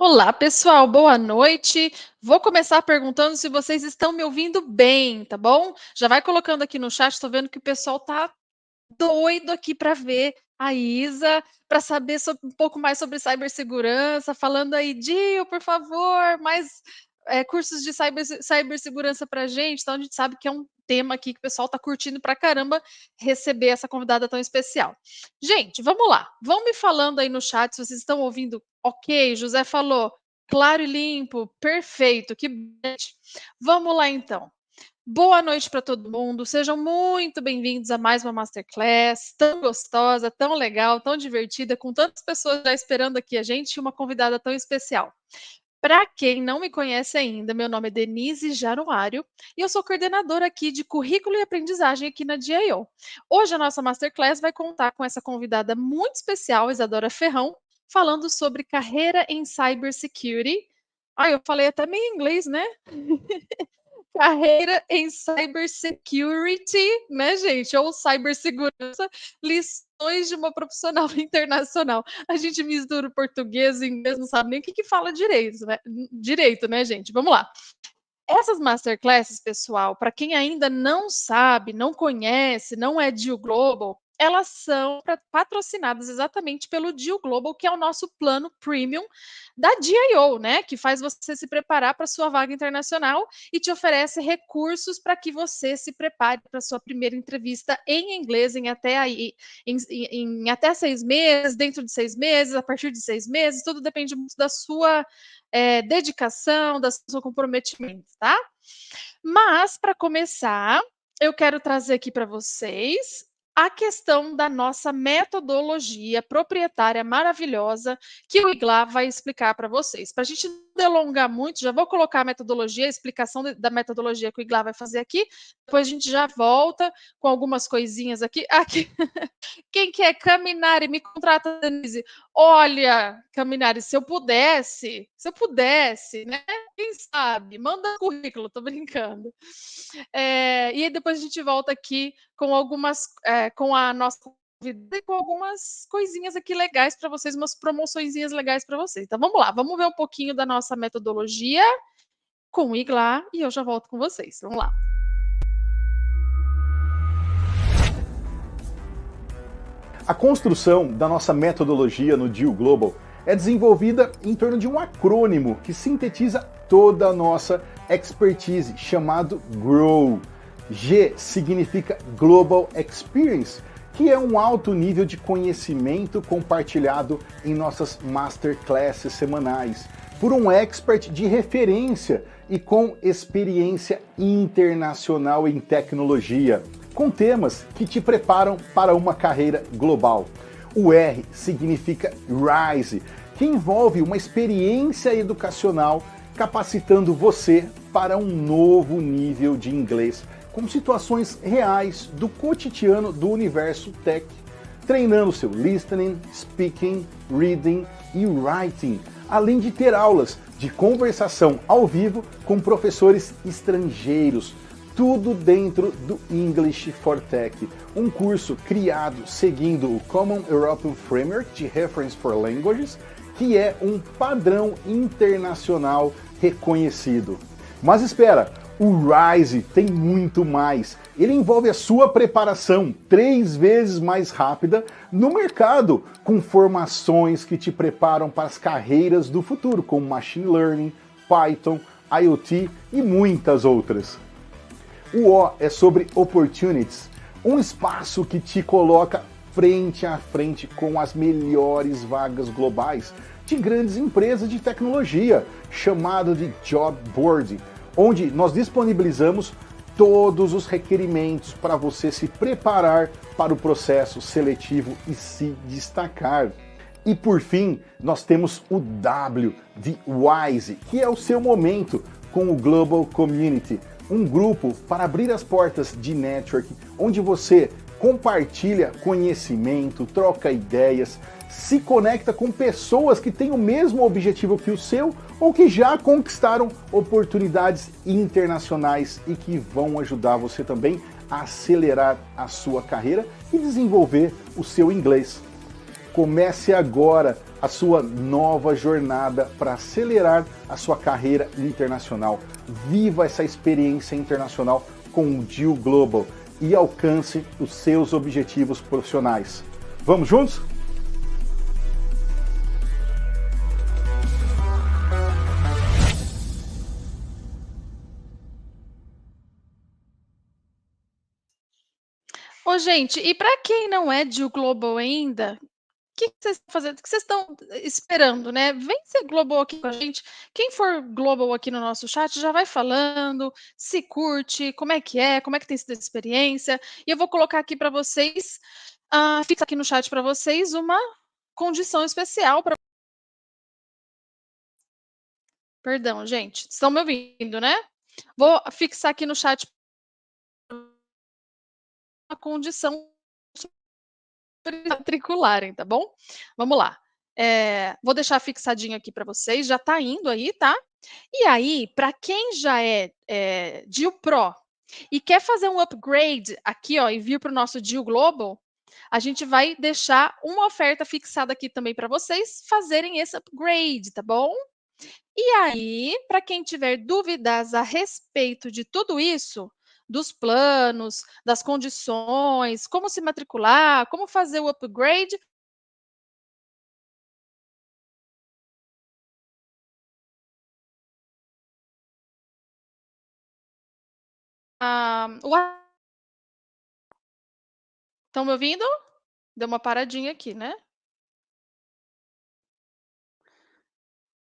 Olá, pessoal, boa noite. Vou começar perguntando se vocês estão me ouvindo bem, tá bom? Já vai colocando aqui no chat, estou vendo que o pessoal tá doido aqui para ver a Isa, para saber um pouco mais sobre cibersegurança, falando aí, Dio, por favor, mais cursos de cibersegurança para a gente. Então, a gente sabe que é um tema aqui que o pessoal está curtindo para caramba receber essa convidada tão especial. Gente, vamos lá. Vão me falando aí no chat se vocês estão ouvindo. Ok, José falou. Claro e limpo, perfeito, que bom. Vamos lá então. Boa noite para todo mundo, sejam muito bem-vindos a mais uma Masterclass tão gostosa, tão legal, tão divertida, com tantas pessoas já esperando aqui a gente e uma convidada tão especial. Para quem não me conhece ainda, meu nome é Denise Januário e eu sou coordenadora aqui de currículo e aprendizagem aqui na DIO. Hoje a nossa Masterclass vai contar com essa convidada muito especial, Isadora Ferrão, falando sobre carreira em Cybersecurity. Eu falei até meio inglês, né? Carreira em Cybersecurity, né, gente? Ou cibersegurança, lições de uma profissional internacional. A gente mistura o português e o inglês, não sabe nem o que fala direito, né, gente? Vamos lá. Essas masterclasses, pessoal, para quem ainda não sabe, não conhece, não é Deal Global, elas são patrocinadas exatamente pelo Deal Global, que é o nosso plano premium da DIO, né? Que faz você se preparar para sua vaga internacional e te oferece recursos para que você se prepare para sua primeira entrevista em inglês em até 6 meses, dentro de 6 meses, a partir de 6 meses, tudo depende muito da sua dedicação, do seu comprometimento, tá? Mas, para começar, eu quero trazer aqui para vocês a questão da nossa metodologia proprietária maravilhosa que o Iglá vai explicar para vocês. Para a gente não delongar muito, já vou colocar a metodologia, a explicação da metodologia que o Iglá vai fazer aqui, depois a gente já volta com algumas coisinhas aqui. Quem quer Caminari, me contrata, Denise. Olha, Caminari, se eu pudesse, né? Quem sabe? Manda currículo, tô brincando. E aí depois a gente volta aqui com com a nossa convidada e com algumas coisinhas aqui legais para vocês, umas promoçõezinhas legais para vocês. Então vamos lá, vamos ver um pouquinho da nossa metodologia com o Iglá e eu já volto com vocês. Vamos lá. A construção da nossa metodologia no Deal Global é desenvolvida em torno de um acrônimo que sintetiza toda a nossa expertise, chamado GROW. G significa Global Experience, que é um alto nível de conhecimento compartilhado em nossas masterclasses semanais, por um expert de referência e com experiência internacional em tecnologia, com temas que te preparam para uma carreira global. O R significa Rise, que envolve uma experiência educacional capacitando você para um novo nível de inglês, com situações reais do cotidiano do universo tech, treinando seu listening, speaking, reading e writing, além de ter aulas de conversação ao vivo com professores estrangeiros, tudo dentro do English for Tech, um curso criado seguindo o Common European Framework de Reference for Languages, que é um padrão internacional reconhecido. Mas espera, o Rise tem muito mais. Ele envolve a sua preparação 3 vezes mais rápida no mercado, com formações que te preparam para as carreiras do futuro, como Machine Learning, Python, IoT e muitas outras. O O é sobre Opportunities, um espaço que te coloca frente a frente com as melhores vagas globais de grandes empresas de tecnologia, chamado de Job Board, onde nós disponibilizamos todos os requerimentos para você se preparar para o processo seletivo e se destacar. E por fim, nós temos o W de WISE, que é o seu momento com o Global Community, um grupo para abrir as portas de network, onde você compartilha conhecimento, troca ideias, se conecta com pessoas que têm o mesmo objetivo que o seu ou que já conquistaram oportunidades internacionais e que vão ajudar você também a acelerar a sua carreira e desenvolver o seu inglês. Comece agora a sua nova jornada para acelerar a sua carreira internacional. Viva essa experiência internacional com o Deal Global e alcance os seus objetivos profissionais. Vamos juntos? Ô, gente, e para quem não é Deal Global ainda, o que vocês estão fazendo? O que vocês estão esperando, né? Vem ser Global aqui com a gente. Quem for Global aqui no nosso chat já vai falando, se curte, como é que tem sido a experiência. E eu vou colocar aqui para vocês, fica aqui no chat para vocês uma condição especial para. Perdão, gente, estão me ouvindo, né? Vou fixar aqui no chat uma condição matricularem, tá bom? Vamos lá. Vou deixar fixadinho aqui para vocês, já está indo aí, tá? E aí, para quem já é Deal Pro e quer fazer um upgrade aqui, ó, e vir para o nosso Deal Global, a gente vai deixar uma oferta fixada aqui também para vocês fazerem esse upgrade, tá bom? E aí, para quem tiver dúvidas a respeito de tudo isso, dos planos, das condições, como se matricular, como fazer o upgrade, o estão me ouvindo? Deu uma paradinha aqui, né?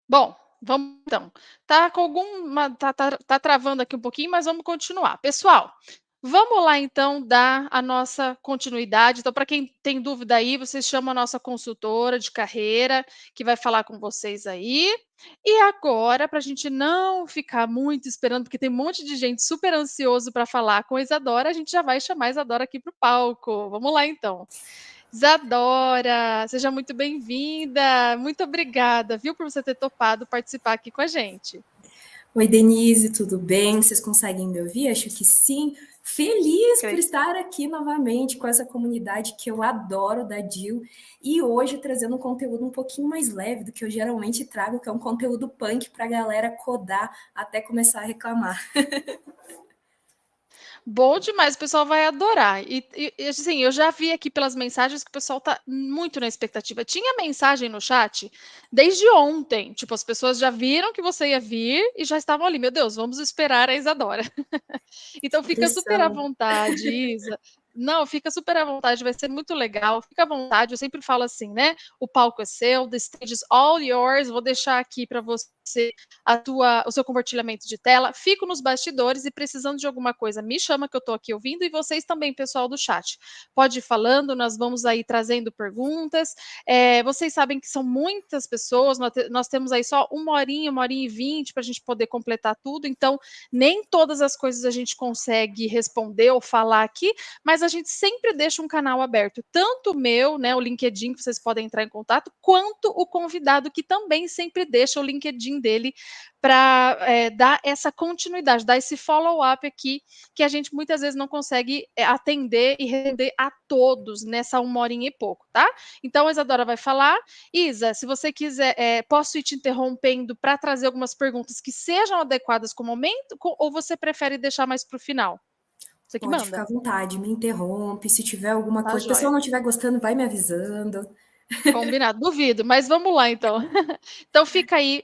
Bom, vamos então. Tá com alguma tá travando aqui um pouquinho, mas vamos continuar. Pessoal, vamos lá então dar a nossa continuidade. Então, para quem tem dúvida aí, vocês chamam a nossa consultora de carreira, que vai falar com vocês aí. E agora, para a gente não ficar muito esperando, porque tem um monte de gente super ansioso para falar com a Isadora, a gente já vai chamar a Isadora aqui para o palco. Vamos lá então. Isadora, seja muito bem-vinda. Muito obrigada, viu, por você ter topado participar aqui com a gente. Oi, Denise, tudo bem? Vocês conseguem me ouvir? Acho que sim. Feliz por estar aqui novamente com essa comunidade que eu adoro da Deal e hoje trazendo um conteúdo um pouquinho mais leve do que eu geralmente trago, que é um conteúdo punk para a galera codar até começar a reclamar. Bom demais, o pessoal vai adorar. Assim, eu já vi aqui pelas mensagens que o pessoal tá muito na expectativa. Tinha mensagem no chat desde ontem. Tipo, as pessoas já viram que você ia vir e já estavam ali. Meu Deus, vamos esperar a Isadora. Então fica super à vontade, Isa. Não, fica super à vontade, vai ser muito legal. Fica à vontade, eu sempre falo assim, né? O palco é seu, the stage is all yours. Vou deixar aqui para você o seu compartilhamento de tela. Fico nos bastidores e precisando de alguma coisa, me chama que eu estou aqui ouvindo. E vocês também, pessoal do chat. Pode ir falando, nós vamos aí trazendo perguntas. Vocês sabem que são muitas pessoas, nós temos aí só uma horinha e 20 para a gente poder completar tudo. Então, nem todas as coisas a gente consegue responder ou falar aqui, mas a gente sempre deixa um canal aberto, tanto o meu, né, o LinkedIn, que vocês podem entrar em contato, quanto o convidado, que também sempre deixa o LinkedIn dele para dar essa continuidade, dar esse follow-up aqui, que a gente muitas vezes não consegue atender e render a todos nessa uma horinha e pouco, tá? Então, a Isadora vai falar. Isa, se você quiser, posso ir te interrompendo para trazer algumas perguntas que sejam adequadas com o momento, ou você prefere deixar mais para o final? Você que Pode manda. ficar à vontade, me interrompe. Se tiver alguma Tá coisa, se o joia. pessoal não estiver gostando, vai me avisando. Combinado, duvido, mas vamos lá então. Então fica aí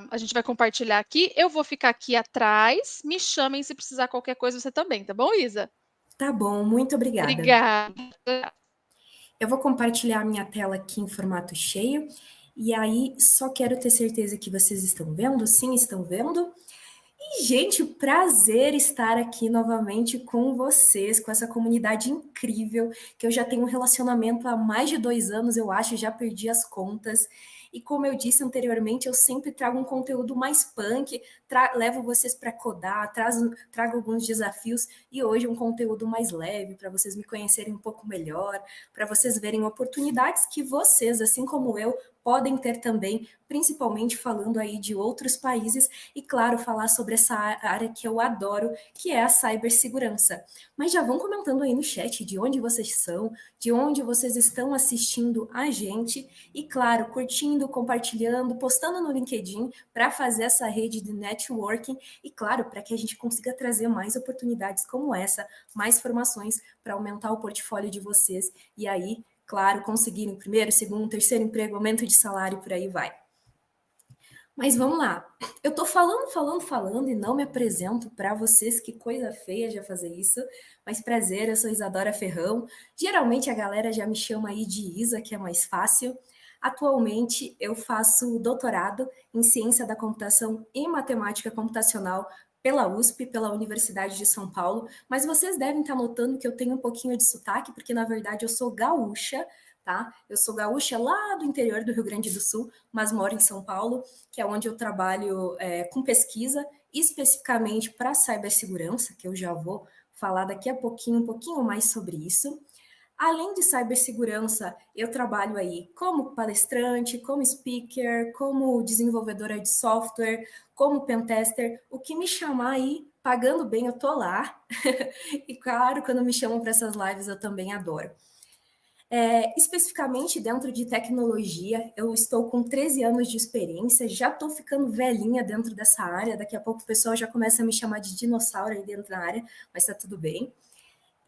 a gente vai compartilhar aqui. Eu vou ficar aqui atrás. Me chamem se precisar qualquer coisa, você também, tá bom, Isa? Tá bom, muito obrigada. Obrigada. Eu vou compartilhar minha tela aqui em formato cheio. E aí, só quero ter certeza que vocês estão vendo. Sim, estão vendo? E, gente, prazer estar aqui novamente com vocês, com essa comunidade incrível, que eu já tenho um relacionamento há mais de 2 anos, eu acho, já perdi as contas. E como eu disse anteriormente, eu sempre trago um conteúdo mais punk, levo vocês para codar, trago alguns desafios e hoje um conteúdo mais leve para vocês me conhecerem um pouco melhor, para vocês verem oportunidades que vocês, assim como eu, podem ter também, principalmente falando aí de outros países e, claro, falar sobre essa área que eu adoro, que é a cibersegurança. Mas já vão comentando aí no chat de onde vocês são, de onde vocês estão assistindo a gente e, claro, curtindo, compartilhando, postando no LinkedIn para fazer essa rede de networking e, claro, para que a gente consiga trazer mais oportunidades como essa, mais formações para aumentar o portfólio de vocês e aí, claro, conseguirem primeiro, segundo, terceiro emprego, aumento de salário, por aí vai. Mas vamos lá. Eu tô falando e não me apresento para vocês, que coisa feia já fazer isso. Mas prazer, eu sou Isadora Ferrão. Geralmente a galera já me chama aí de Isa, que é mais fácil. Atualmente eu faço doutorado em Ciência da Computação e Matemática Computacional pela USP, pela Universidade de São Paulo. Mas vocês devem estar notando que eu tenho um pouquinho de sotaque, porque na verdade eu sou gaúcha, tá? Eu sou gaúcha lá do interior do Rio Grande do Sul, mas moro em São Paulo, que é onde eu trabalho com pesquisa, especificamente para cibersegurança, que eu já vou falar daqui a pouquinho, um pouquinho mais sobre isso. Além de cibersegurança, eu trabalho aí como palestrante, como speaker, como desenvolvedora de software, como pentester. O que me chamar aí, pagando bem, eu tô lá. E claro, quando me chamam para essas lives, eu também adoro. Especificamente dentro de tecnologia, eu estou com 13 anos de experiência, já estou ficando velhinha dentro dessa área, daqui a pouco o pessoal já começa a me chamar de dinossauro aí dentro da área, mas está tudo bem.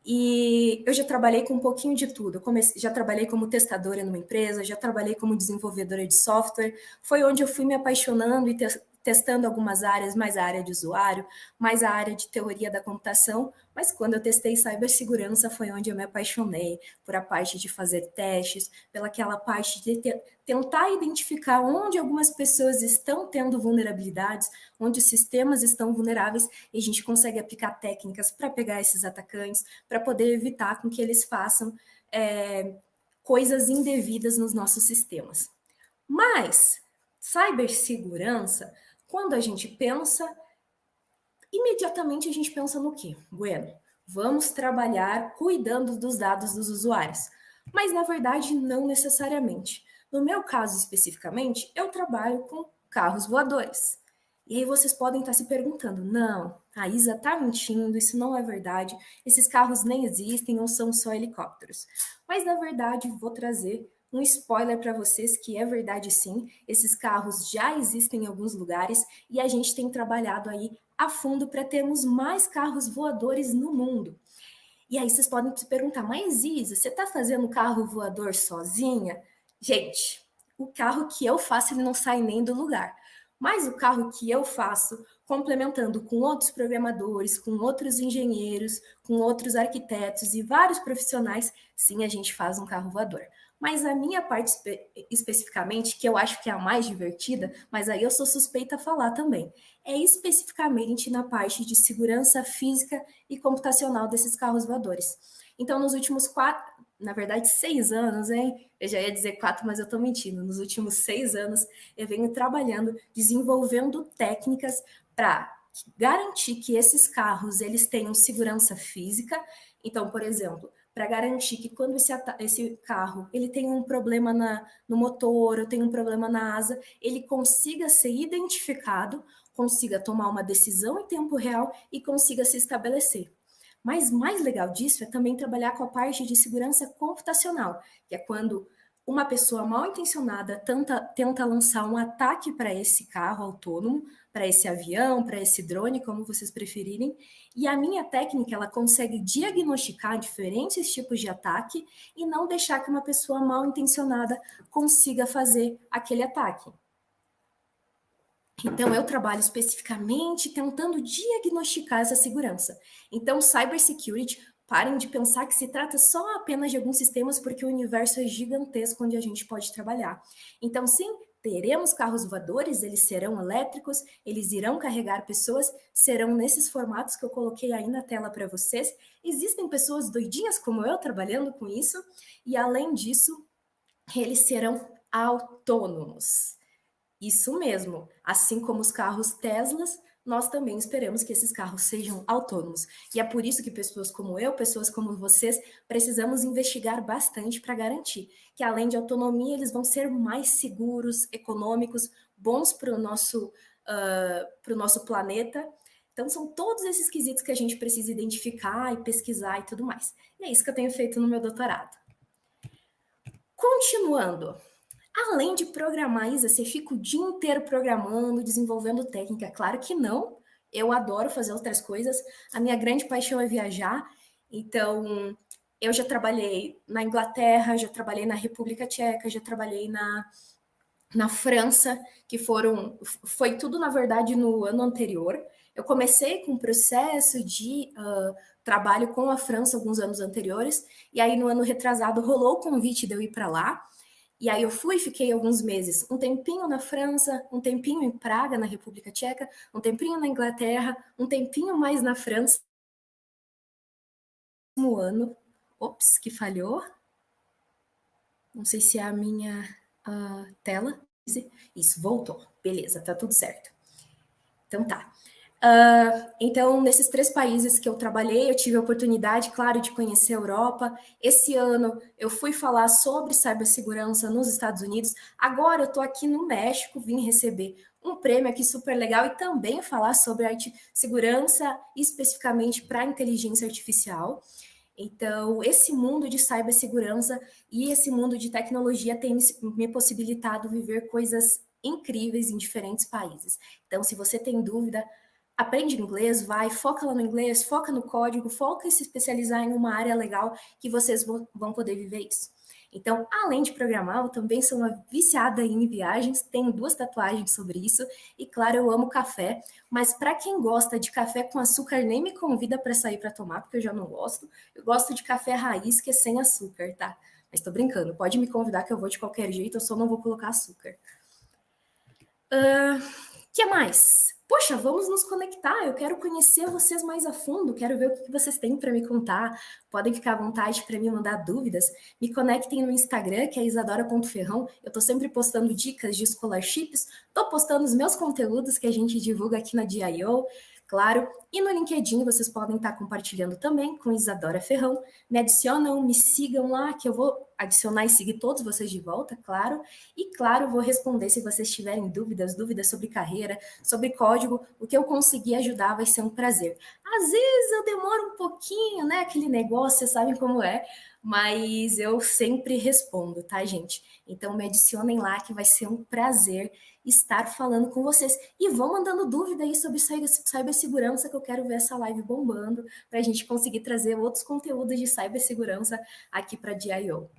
E eu já trabalhei com um pouquinho de tudo. Já trabalhei como testadora numa empresa, já trabalhei como desenvolvedora de software. Foi onde eu fui me apaixonando e testando algumas áreas, mais a área de usuário, mais a área de teoria da computação. Mas quando eu testei cibersegurança foi onde eu me apaixonei por a parte de fazer testes, pela aquela parte de tentar identificar onde algumas pessoas estão tendo vulnerabilidades, onde os sistemas estão vulneráveis e a gente consegue aplicar técnicas para pegar esses atacantes, para poder evitar com que eles façam coisas indevidas nos nossos sistemas. Mas cibersegurança, quando a gente pensa, imediatamente a gente pensa no quê? Bueno, vamos trabalhar cuidando dos dados dos usuários. Mas, na verdade, não necessariamente. No meu caso, especificamente, eu trabalho com carros voadores. E aí vocês podem estar se perguntando, não, a Isa está mentindo, isso não é verdade, esses carros nem existem ou são só helicópteros. Mas, na verdade, vou trazer um spoiler para vocês que é verdade sim, esses carros já existem em alguns lugares e a gente tem trabalhado aí a fundo para termos mais carros voadores no mundo. E aí vocês podem se perguntar, mas Isa, você está fazendo carro voador sozinha? Gente, o carro que eu faço, ele não sai nem do lugar. Mas o carro que eu faço, complementando com outros programadores, com outros engenheiros, com outros arquitetos e vários profissionais, sim, a gente faz um carro voador. Mas a minha parte especificamente, que eu acho que é a mais divertida, mas aí eu sou suspeita a falar também, é especificamente na parte de segurança física e computacional desses carros voadores. Então, nos últimos 6 anos, hein? Eu já ia dizer 4, mas eu estou mentindo. Nos últimos 6 anos, eu venho trabalhando, desenvolvendo técnicas para garantir que esses carros eles tenham segurança física. Então, por exemplo, para garantir que quando esse carro ele tem um problema no motor ou tem um problema na asa, ele consiga ser identificado, consiga tomar uma decisão em tempo real e consiga se estabelecer. Mas mais legal disso é também trabalhar com a parte de segurança computacional, que é quando uma pessoa mal intencionada tenta lançar um ataque para esse carro autônomo, para esse avião, para esse drone, como vocês preferirem, e a minha técnica ela consegue diagnosticar diferentes tipos de ataque e não deixar que uma pessoa mal intencionada consiga fazer aquele ataque. Então, eu trabalho especificamente tentando diagnosticar essa segurança. Então, cybersecurity, parem de pensar que se trata só apenas de alguns sistemas, porque o universo é gigantesco onde a gente pode trabalhar. Então, sim, teremos carros voadores, eles serão elétricos, eles irão carregar pessoas, serão nesses formatos que eu coloquei aí na tela para vocês. Existem pessoas doidinhas como eu trabalhando com isso, e além disso, eles serão autônomos. Isso mesmo, assim como os carros Teslas, nós também esperamos que esses carros sejam autônomos. E é por isso que pessoas como eu, pessoas como vocês, precisamos investigar bastante para garantir que, além de autonomia, eles vão ser mais seguros, econômicos, bons para o nosso planeta. Então, são todos esses quesitos que a gente precisa identificar e pesquisar e tudo mais. E é isso que eu tenho feito no meu doutorado. Continuando. Além de programar, Isa, você fica o dia inteiro programando, desenvolvendo técnica? Claro que não. Eu adoro fazer outras coisas. A minha grande paixão é viajar. Então, eu já trabalhei na Inglaterra, já trabalhei na República Tcheca, já trabalhei na França, que foi tudo, na verdade, no ano anterior. Eu comecei com um processo de trabalho com a França alguns anos anteriores, e aí no ano retrasado rolou o convite de eu ir para lá. E aí eu fui, fiquei alguns meses, um tempinho na França, um tempinho em Praga, na República Tcheca, um tempinho na Inglaterra, um tempinho mais na França. No ano, ops, que falhou. Não sei se é a minha tela. Isso, voltou. Beleza, tá tudo certo. Então tá. Então, nesses 3 países que eu trabalhei, eu tive a oportunidade, claro, de conhecer a Europa. Esse ano, eu fui falar sobre cibersegurança nos Estados Unidos. Agora, eu estou aqui no México, vim receber um prêmio aqui super legal e também falar sobre segurança, especificamente para inteligência artificial. Então, esse mundo de cibersegurança e esse mundo de tecnologia tem me possibilitado viver coisas incríveis em diferentes países. Então, se você tem dúvida, aprende inglês, foca lá no inglês, foca no código, foca em se especializar em uma área legal que vocês vão poder viver isso. Então, além de programar, eu também sou uma viciada em viagens, tenho 2 tatuagens sobre isso, e claro, eu amo café, mas para quem gosta de café com açúcar, nem me convida para sair para tomar, porque eu já não gosto. Eu gosto de café raiz, que é sem açúcar, tá? Mas tô brincando, pode me convidar que eu vou de qualquer jeito, eu só não vou colocar açúcar. Que mais? Poxa, vamos nos conectar. Eu quero conhecer vocês mais a fundo, quero ver o que vocês têm para me contar. Podem ficar à vontade para me mandar dúvidas. Me conectem no Instagram, que é isadora.ferrão. Eu estou sempre postando dicas de scholarships, estou postando os meus conteúdos que a gente divulga aqui na DIO, claro. E no LinkedIn vocês podem estar compartilhando também com Isadora Ferrão. Me adicionam, me sigam lá, que eu vou adicionar e seguir todos vocês de volta, claro. E, claro, vou responder se vocês tiverem dúvidas sobre carreira, sobre código. O que eu conseguir ajudar vai ser um prazer. Às vezes eu demoro um pouquinho, né? Aquele negócio, vocês sabem como é. Mas eu sempre respondo, tá, gente? Então me adicionem lá que vai ser um prazer estar falando com vocês. E vão mandando dúvida aí sobre cibersegurança, que eu quero ver essa live bombando, para a gente conseguir trazer outros conteúdos de cibersegurança aqui para a DIO.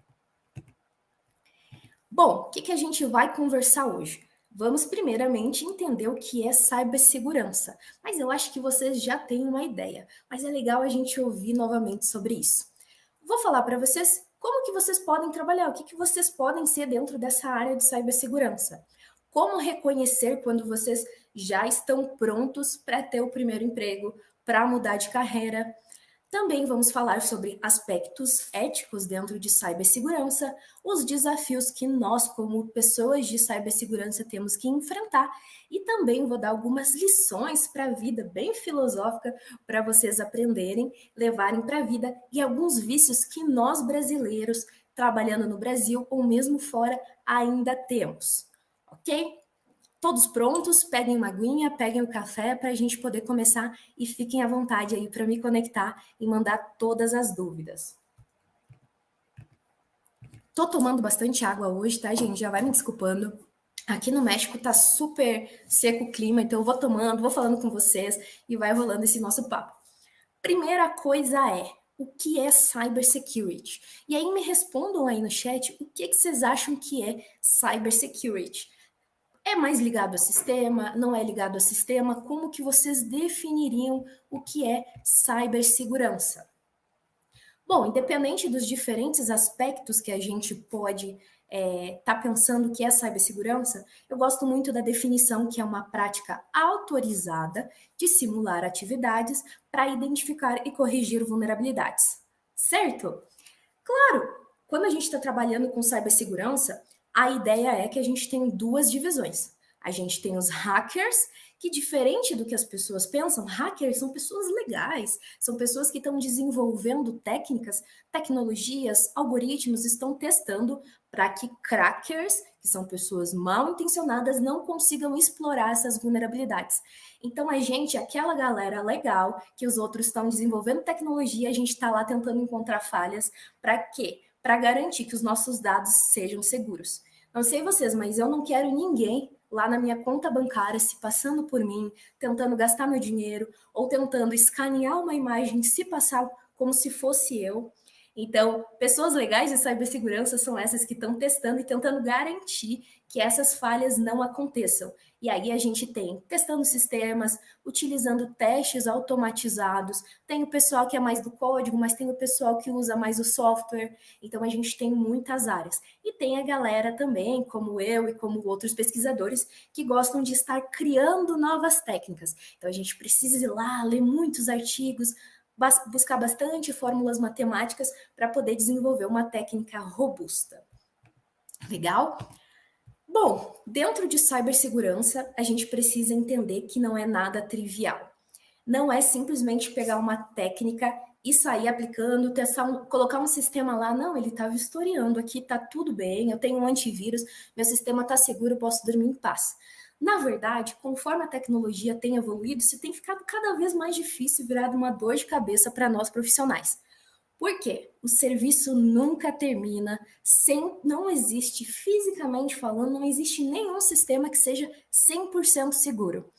Bom, o que a gente vai conversar hoje? Vamos primeiramente entender o que é cibersegurança, mas eu acho que vocês já têm uma ideia, mas é legal a gente ouvir novamente sobre isso. Vou falar para vocês como que vocês podem trabalhar, o que vocês podem ser dentro dessa área de cibersegurança. Como reconhecer quando vocês já estão prontos para ter o primeiro emprego, para mudar de carreira. Também vamos falar sobre aspectos éticos dentro de cibersegurança, os desafios que nós, como pessoas de cibersegurança, temos que enfrentar. E também vou dar algumas lições para a vida, bem filosófica, para vocês aprenderem, levarem para a vida, e alguns vícios que nós brasileiros, trabalhando no Brasil ou mesmo fora, ainda temos. Ok? Todos prontos? Peguem uma aguinha, peguem o café para a gente poder começar e fiquem à vontade aí para me conectar e mandar todas as dúvidas. Tô tomando bastante água hoje, tá, gente? Já vai me desculpando. Aqui no México tá super seco o clima, então eu vou tomando, vou falando com vocês e vai rolando esse nosso papo. Primeira coisa é, o que é cybersecurity? E aí me respondam aí no chat o que vocês acham que é cybersecurity. É mais ligado ao sistema? Não é ligado ao sistema? Como que vocês definiriam o que é cibersegurança? Bom, independente dos diferentes aspectos que a gente pode tá pensando que é cibersegurança, eu gosto muito da definição que é uma prática autorizada de simular atividades para identificar e corrigir vulnerabilidades. Certo? Claro, quando a gente está trabalhando com cibersegurança, a ideia é que a gente tem 2 divisões. A gente tem os hackers, que, diferente do que as pessoas pensam, hackers são pessoas legais, são pessoas que estão desenvolvendo técnicas, tecnologias, algoritmos, estão testando para que crackers, que são pessoas mal intencionadas, não consigam explorar essas vulnerabilidades. Então, a gente, aquela galera legal, que os outros estão desenvolvendo tecnologia, a gente está lá tentando encontrar falhas. Para quê? Para garantir que os nossos dados sejam seguros. Não sei vocês, mas eu não quero ninguém lá na minha conta bancária se passando por mim, tentando gastar meu dinheiro, ou tentando escanear uma imagem, se passar como se fosse eu. Então, pessoas legais de cibersegurança são essas que estão testando e tentando garantir que essas falhas não aconteçam. E aí a gente tem testando sistemas, utilizando testes automatizados, tem o pessoal que é mais do código, mas tem o pessoal que usa mais o software. Então a gente tem muitas áreas. E tem a galera também, como eu e como outros pesquisadores, que gostam de estar criando novas técnicas. Então a gente precisa ir lá, ler muitos artigos, buscar bastante fórmulas matemáticas para poder desenvolver uma técnica robusta. Legal? Bom, dentro de cibersegurança, a gente precisa entender que não é nada trivial. Não é simplesmente pegar uma técnica e sair aplicando, testar, colocar um sistema lá. Não, ele está vistoriando aqui, está tudo bem, eu tenho um antivírus, meu sistema está seguro, eu posso dormir em paz. Na verdade, conforme a tecnologia tem evoluído, isso tem ficado cada vez mais difícil, virado uma dor de cabeça para nós profissionais. Por quê? O serviço nunca termina, não existe, fisicamente falando, não existe nenhum sistema que seja 100% seguro.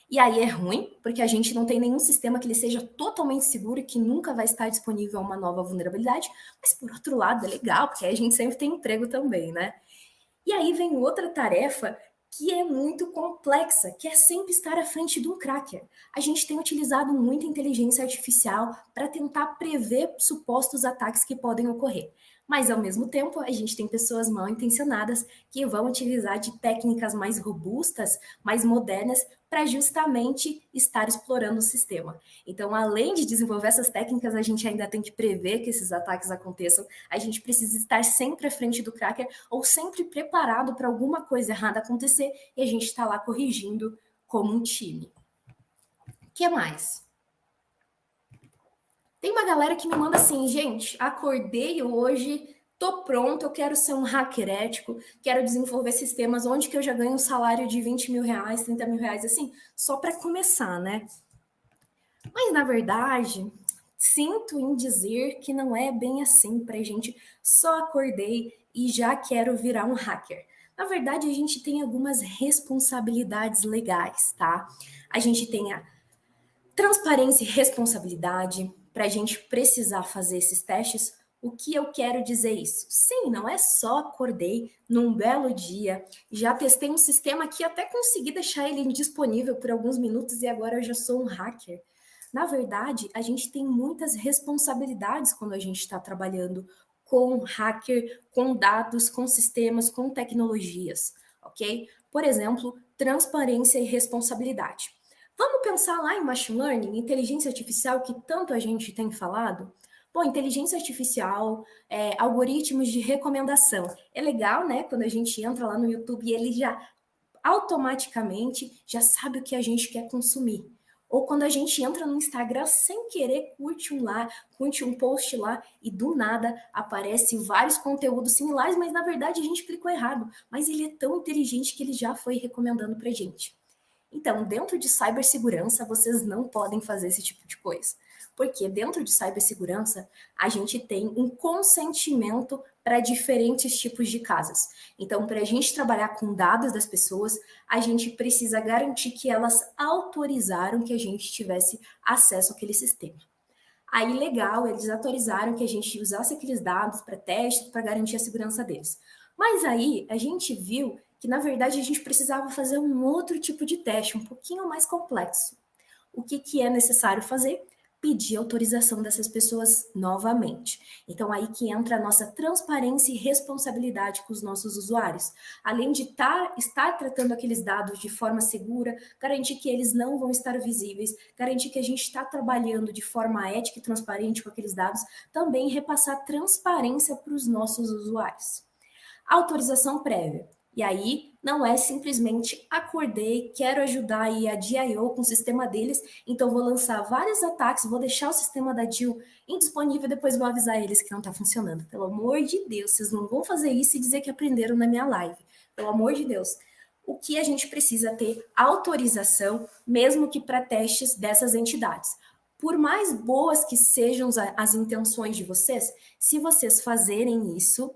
E aí é ruim, porque a gente não tem nenhum sistema que ele seja totalmente seguro e que nunca vai estar disponível uma nova vulnerabilidade, mas por outro lado é legal, porque a gente sempre tem emprego também, né? E aí vem outra tarefa que é muito complexa, que é sempre estar à frente de um cracker. A gente tem utilizado muita inteligência artificial para tentar prever supostos ataques que podem ocorrer. Mas, ao mesmo tempo, a gente tem pessoas mal intencionadas que vão utilizar de técnicas mais robustas, mais modernas, para justamente estar explorando o sistema. Então, além de desenvolver essas técnicas, a gente ainda tem que prever que esses ataques aconteçam, a gente precisa estar sempre à frente do cracker ou sempre preparado para alguma coisa errada acontecer e a gente está lá corrigindo como um time. O que mais? Tem uma galera que me manda assim, gente, acordei hoje, tô pronto, eu quero ser um hacker ético, quero desenvolver sistemas onde que eu já ganho um salário de 20 mil reais, 30 mil reais, assim, só para começar, né? Mas, na verdade, sinto em dizer que não é bem assim pra gente, só acordei e já quero virar um hacker. Na verdade, a gente tem algumas responsabilidades legais, tá? A gente tem a transparência e responsabilidade para a gente precisar fazer esses testes. O que eu quero dizer isso? Sim, não é só acordei num belo dia, já testei um sistema que até consegui deixar ele indisponível por alguns minutos e agora eu já sou um hacker. Na verdade, a gente tem muitas responsabilidades quando a gente está trabalhando com hacker, com dados, com sistemas, com tecnologias, ok? Por exemplo, transparência e responsabilidade. Vamos pensar lá em machine learning, inteligência artificial, que tanto a gente tem falado? Bom, inteligência artificial, algoritmos de recomendação. É legal, né? Quando a gente entra lá no YouTube e ele já automaticamente já sabe o que a gente quer consumir. Ou quando a gente entra no Instagram sem querer, curte um post lá e do nada aparece vários conteúdos similares, mas na verdade a gente clicou errado. Mas ele é tão inteligente que ele já foi recomendando pra gente. Então, dentro de cibersegurança, vocês não podem fazer esse tipo de coisa. Porque dentro de cibersegurança, a gente tem um consentimento para diferentes tipos de casos. Então, para a gente trabalhar com dados das pessoas, a gente precisa garantir que elas autorizaram que a gente tivesse acesso àquele sistema. Aí, legal, eles autorizaram que a gente usasse aqueles dados para testes, para garantir a segurança deles. Mas aí, a gente viu que, na verdade, a gente precisava fazer um outro tipo de teste, um pouquinho mais complexo. O que é necessário fazer? Pedir autorização dessas pessoas novamente. Então, aí que entra a nossa transparência e responsabilidade com os nossos usuários. Além de estar tratando aqueles dados de forma segura, garantir que eles não vão estar visíveis, garantir que a gente está trabalhando de forma ética e transparente com aqueles dados, também repassar transparência para os nossos usuários. Autorização prévia. E aí, não é simplesmente acordei, quero ajudar aí a DIO com o sistema deles, então vou lançar vários ataques, vou deixar o sistema da DIO indisponível e depois vou avisar eles que não está funcionando. Pelo amor de Deus, vocês não vão fazer isso e dizer que aprenderam na minha live. Pelo amor de Deus. O que a gente precisa ter autorização, mesmo que para testes dessas entidades. Por mais boas que sejam as intenções de vocês, se vocês fazerem isso,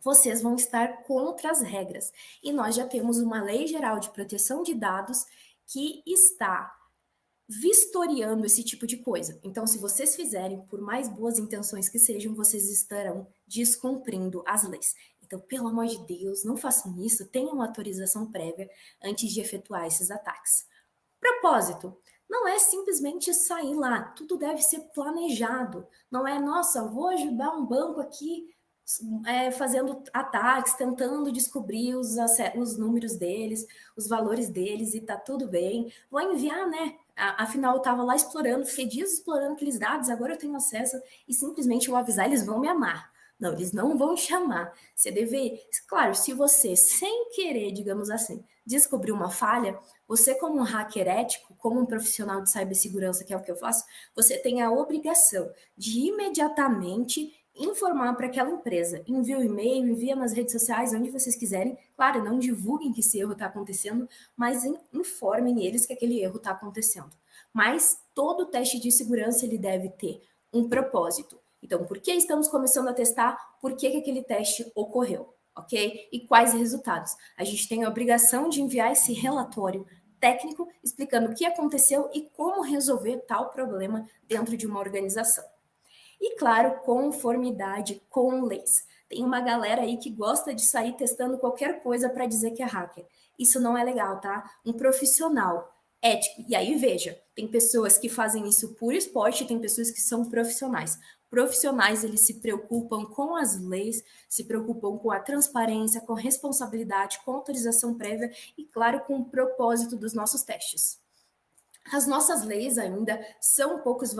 vocês vão estar contra as regras. E nós já temos uma Lei Geral de Proteção de Dados que está vistoriando esse tipo de coisa. Então, se vocês fizerem, por mais boas intenções que sejam, vocês estarão descumprindo as leis. Então, pelo amor de Deus, não façam isso, tenham uma autorização prévia antes de efetuar esses ataques. Propósito. Não é simplesmente sair lá, tudo deve ser planejado. Não é, nossa, vou ajudar um banco aqui fazendo ataques, tentando descobrir os números deles, os valores deles e tá tudo bem. Vou enviar, né? Afinal, eu estava lá explorando, fiquei dias explorando aqueles dados, agora eu tenho acesso e simplesmente vou avisar, eles vão me amar. Não, eles não vão chamar. Você deve... Claro, se você, sem querer, digamos assim, descobrir uma falha, você como um hacker ético, como um profissional de cibersegurança, que é o que eu faço, você tem a obrigação de imediatamente informar para aquela empresa. Envia o e-mail, envia nas redes sociais, onde vocês quiserem. Claro, não divulguem que esse erro está acontecendo, mas informem eles que aquele erro está acontecendo. Mas todo teste de segurança ele deve ter um propósito. Então, por que estamos começando a testar? Por que aquele teste ocorreu? Ok? E quais resultados? A gente tem a obrigação de enviar esse relatório técnico explicando o que aconteceu e como resolver tal problema dentro de uma organização. E, claro, conformidade com leis. Tem uma galera aí que gosta de sair testando qualquer coisa para dizer que é hacker. Isso não é legal, tá? Um profissional ético. E aí, veja, tem pessoas que fazem isso por esporte, tem pessoas que são profissionais. Profissionais, eles se preocupam com as leis, se preocupam com a transparência, com responsabilidade, com autorização prévia e, claro, com o propósito dos nossos testes. As nossas leis ainda são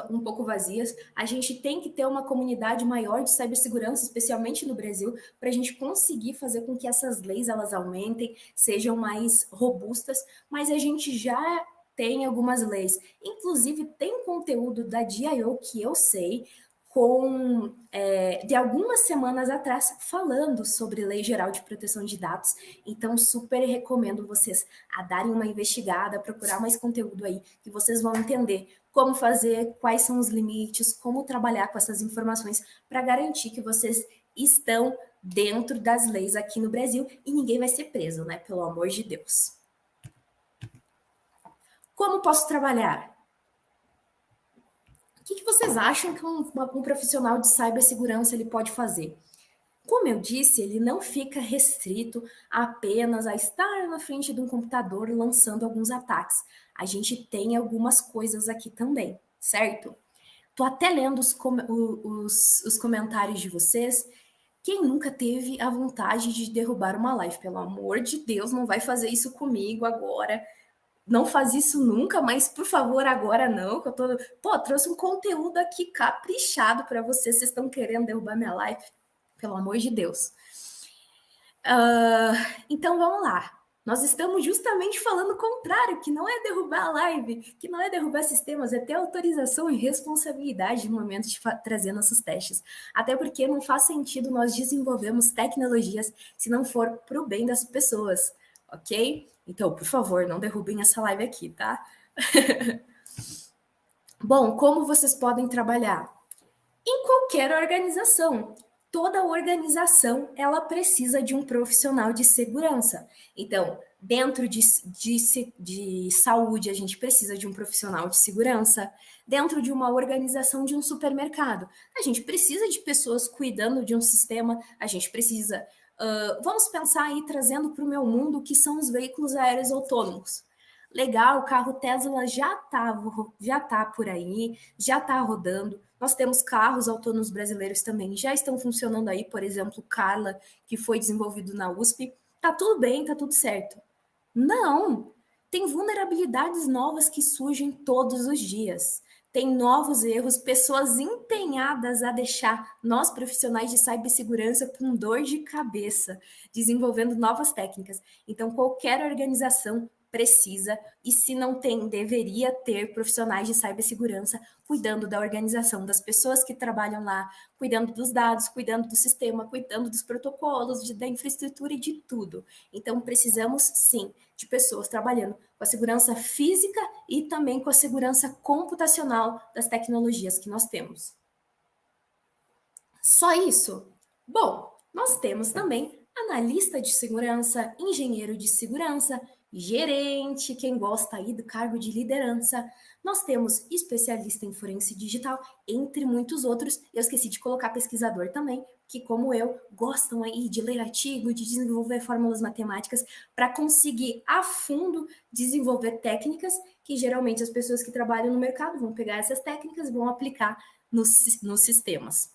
um pouco vazias. A gente tem que ter uma comunidade maior de cibersegurança, especialmente no Brasil, para a gente conseguir fazer com que essas leis elas aumentem, sejam mais robustas, mas a gente já tem algumas leis. Inclusive, tem conteúdo da DIO que eu sei, de algumas semanas atrás, falando sobre Lei Geral de Proteção de Dados. Então, super recomendo vocês a darem uma investigada, procurar mais conteúdo aí, que vocês vão entender como fazer, quais são os limites, como trabalhar com essas informações para garantir que vocês estão dentro das leis aqui no Brasil e ninguém vai ser preso, né? Pelo amor de Deus. Como posso trabalhar? O que vocês acham que um profissional de cibersegurança ele pode fazer? Como eu disse, ele não fica restrito apenas a estar na frente de um computador lançando alguns ataques. A gente tem algumas coisas aqui também, certo? Tô até lendo os comentários de vocês. Quem nunca teve a vontade de derrubar uma live? Pelo amor de Deus, não vai fazer isso comigo agora. Não faz isso nunca, mas por favor, agora não, que eu trouxe um conteúdo aqui caprichado para vocês. Vocês estão querendo derrubar minha live? Pelo amor de Deus. Então, vamos lá. Nós estamos justamente falando o contrário, que não é derrubar a live, que não é derrubar sistemas, é ter autorização e responsabilidade no momento de trazer nossos testes. Até porque não faz sentido nós desenvolvermos tecnologias se não for para o bem das pessoas, ok? Então, por favor, não derrubem essa live aqui, tá? Bom, como vocês podem trabalhar? Em qualquer organização. Toda organização, ela precisa de um profissional de segurança. Então, dentro de saúde, a gente precisa de um profissional de segurança. Dentro de uma organização de um supermercado, a gente precisa de pessoas cuidando de um sistema, a gente precisa... vamos pensar aí, trazendo para o meu mundo, o que são os veículos aéreos autônomos. Legal, o carro Tesla já tá por aí, já está rodando. Nós temos carros autônomos brasileiros também, já estão funcionando aí, por exemplo, o Carla, que foi desenvolvido na USP. Tá tudo bem, tá tudo certo. Não! Tem vulnerabilidades novas que surgem todos os dias. tem novos erros, pessoas empenhadas a deixar nós profissionais de cibersegurança com dor de cabeça, desenvolvendo novas técnicas. Então, qualquer organização precisa, e se não tem, deveria ter profissionais de cibersegurança cuidando da organização, das pessoas que trabalham lá, cuidando dos dados, cuidando do sistema, cuidando dos protocolos, da infraestrutura e de tudo. Então, precisamos, sim, de pessoas trabalhando com a segurança física e também com a segurança computacional das tecnologias que nós temos. Só isso? Bom, nós temos também analista de segurança, engenheiro de segurança, gerente, quem gosta aí do cargo de liderança. Nós temos especialista em forense digital, entre muitos outros. Eu esqueci de colocar pesquisador também, que como eu, gostam aí de ler artigo, de desenvolver fórmulas matemáticas para conseguir a fundo desenvolver técnicas que geralmente as pessoas que trabalham no mercado vão pegar essas técnicas e vão aplicar nos sistemas.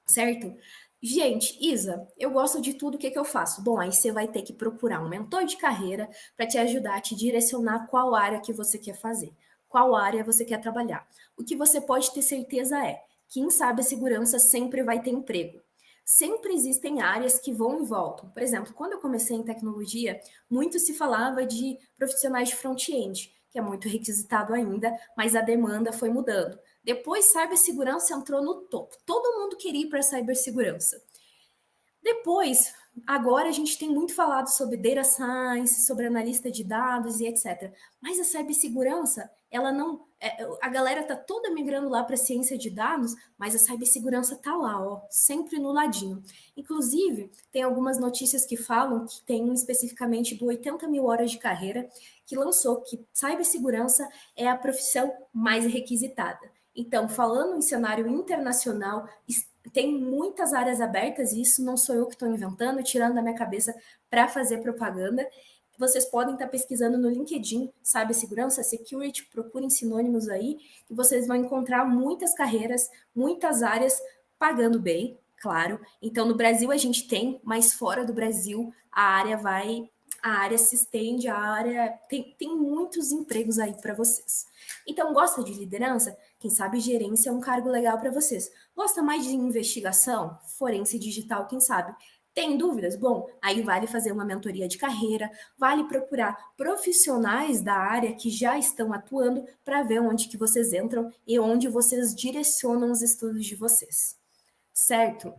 Certo? Gente, Isa, eu gosto de tudo, o que eu faço? Bom, aí você vai ter que procurar um mentor de carreira para te ajudar a te direcionar qual área que você quer fazer, qual área você quer trabalhar. O que você pode ter certeza é que em cibersegurança sempre vai ter emprego. Sempre existem áreas que vão e voltam. Por exemplo, quando eu comecei em tecnologia, muito se falava de profissionais de front-end, que é muito requisitado ainda, mas a demanda foi mudando. Depois, cibersegurança entrou no topo. Todo mundo queria ir para a cibersegurança. Depois, agora a gente tem muito falado sobre data science, sobre analista de dados e etc. Mas a cibersegurança, ela não... a galera tá toda migrando lá para ciência de dados, mas a cibersegurança tá lá, ó, sempre no ladinho. Inclusive, tem algumas notícias que falam que tem um especificamente do 80 mil horas de carreira que lançou que cibersegurança é a profissão mais requisitada. Então, falando em cenário internacional, tem muitas áreas abertas, e isso não sou eu que estou inventando, tirando da minha cabeça para fazer propaganda. Vocês podem estar pesquisando no LinkedIn, cibersegurança, security, procurem sinônimos aí, que vocês vão encontrar muitas carreiras, muitas áreas pagando bem, claro. Então, no Brasil a gente tem, mas fora do Brasil a área se estende, tem muitos empregos aí para vocês. Então, gosta de liderança? Quem sabe gerência é um cargo legal para vocês. Gosta mais de investigação? Forense digital, quem sabe? Tem dúvidas? Bom, aí vale fazer uma mentoria de carreira, vale procurar profissionais da área que já estão atuando para ver onde que vocês entram e onde vocês direcionam os estudos de vocês. Certo?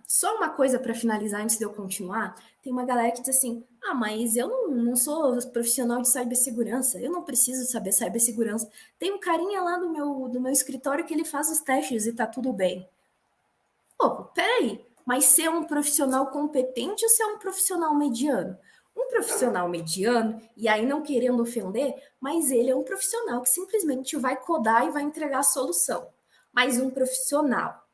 Só uma coisa para finalizar antes de eu continuar. Tem uma galera que diz assim, mas eu não sou profissional de cibersegurança, eu não preciso saber cibersegurança. Tem um carinha lá do meu escritório que ele faz os testes e tá tudo bem. Pô, peraí, mas ser um profissional competente ou ser um profissional mediano? Um profissional mediano, e aí não querendo ofender, mas ele é um profissional que simplesmente vai codar e vai entregar a solução. Mas um profissional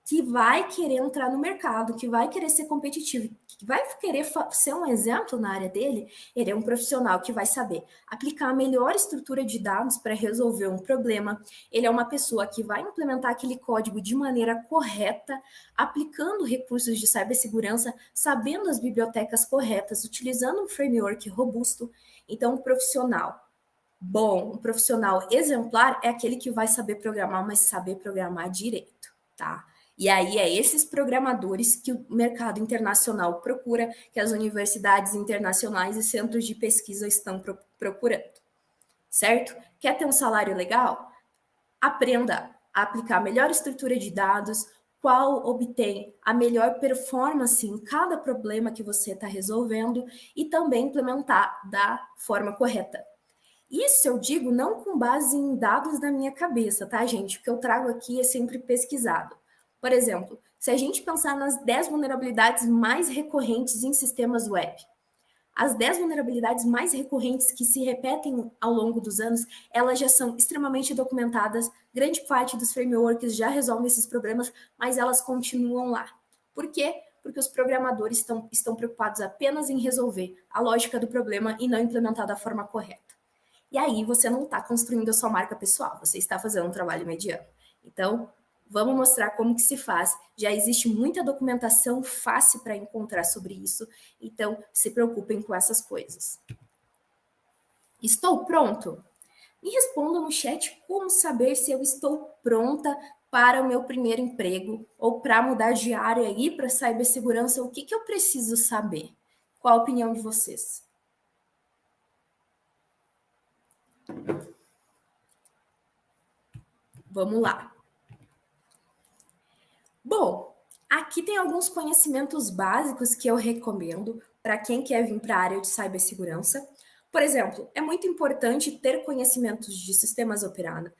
que vai querer entrar no mercado, que vai querer ser competitivo, que vai querer ser um exemplo na área dele, ele é um profissional que vai saber aplicar a melhor estrutura de dados para resolver um problema, ele é uma pessoa que vai implementar aquele código de maneira correta, aplicando recursos de cibersegurança, sabendo as bibliotecas corretas, utilizando um framework robusto. Então, um profissional bom, um profissional exemplar é aquele que vai saber programar, mas saber programar direito, tá? E aí é esses programadores que o mercado internacional procura, que as universidades internacionais e centros de pesquisa estão procurando, certo? Quer ter um salário legal? Aprenda a aplicar a melhor estrutura de dados, qual obtém a melhor performance em cada problema que você está resolvendo e também implementar da forma correta. Isso eu digo não com base em dados da minha cabeça, tá, gente? O que eu trago aqui é sempre pesquisado. Por exemplo, se a gente pensar nas 10 vulnerabilidades mais recorrentes em sistemas web, as 10 vulnerabilidades mais recorrentes que se repetem ao longo dos anos, elas já são extremamente documentadas, grande parte dos frameworks já resolvem esses problemas, mas elas continuam lá. Por quê? Porque os programadores estão preocupados apenas em resolver a lógica do problema e não implementar da forma correta. E aí você não está construindo a sua marca pessoal, você está fazendo um trabalho mediano. Então, vamos mostrar como que se faz. Já existe muita documentação fácil para encontrar sobre isso, então se preocupem com essas coisas. Estou pronto? Me responda no chat como saber se eu estou pronta para o meu primeiro emprego ou para mudar de área e ir para cibersegurança, o que eu preciso saber? Qual a opinião de vocês? Vamos lá. Bom, aqui tem alguns conhecimentos básicos que eu recomendo para quem quer vir para a área de cibersegurança. Por exemplo, é muito importante ter conhecimentos de sistemas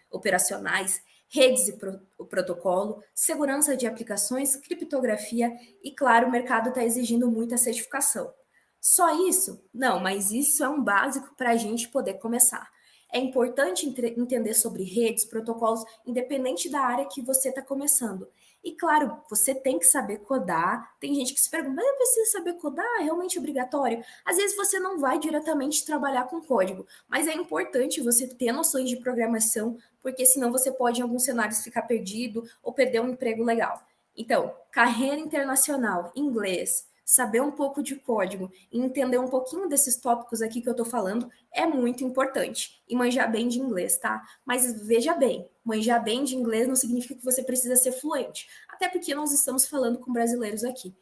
operacionais, redes e protocolo, segurança de aplicações, criptografia e, claro, o mercado está exigindo muita certificação. Só isso? Não, mas isso é um básico para a gente poder começar. É importante entender sobre redes, protocolos, independente da área que você está começando. E claro, você tem que saber codar. Tem gente que se pergunta, mas eu preciso saber codar? É realmente obrigatório? Às vezes você não vai diretamente trabalhar com código, mas é importante você ter noções de programação, porque senão você pode, em alguns cenários, ficar perdido ou perder um emprego legal. Então, carreira internacional, inglês, saber um pouco de código e entender um pouquinho desses tópicos aqui que eu tô falando é muito importante. E manjar bem de inglês, tá? Mas veja bem, manjar bem de inglês não significa que você precisa ser fluente. Até porque nós estamos falando com brasileiros aqui.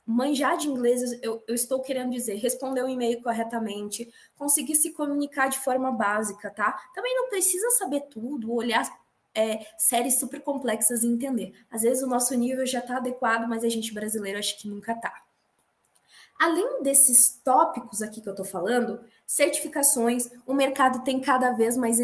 Manjar de inglês, eu estou querendo dizer, responder o e-mail corretamente, conseguir se comunicar de forma básica, tá? Também não precisa saber tudo, olhar séries super complexas e entender. Às vezes o nosso nível já está adequado, mas a gente brasileiro acho que nunca tá. Além desses tópicos aqui que eu estou falando, certificações, o mercado tem cada vez mais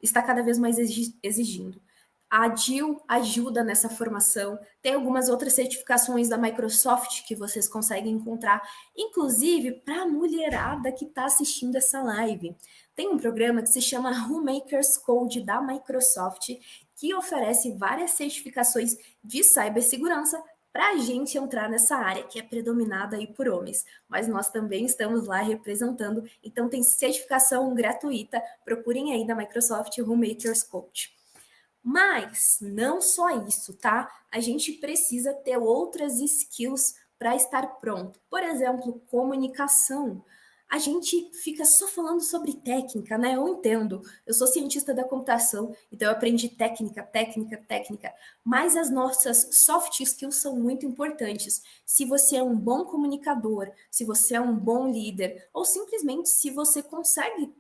está cada vez mais exigindo. A DIL ajuda nessa formação, tem algumas outras certificações da Microsoft que vocês conseguem encontrar, inclusive para a mulherada que está assistindo essa live. Tem um programa que se chama Homemakers Code da Microsoft, que oferece várias certificações de cibersegurança para a gente entrar nessa área que é predominada aí por homens, mas nós também estamos lá representando, então tem certificação gratuita, procurem aí da Microsoft Homemakers Code. Mas não só isso, tá? A gente precisa ter outras skills para estar pronto. Por exemplo, comunicação. A gente fica só falando sobre técnica, né? Eu entendo. Eu sou cientista da computação, então eu aprendi técnica. Mas as nossas soft skills são muito importantes. Se você é um bom comunicador, se você é um bom líder, ou simplesmente se você consegue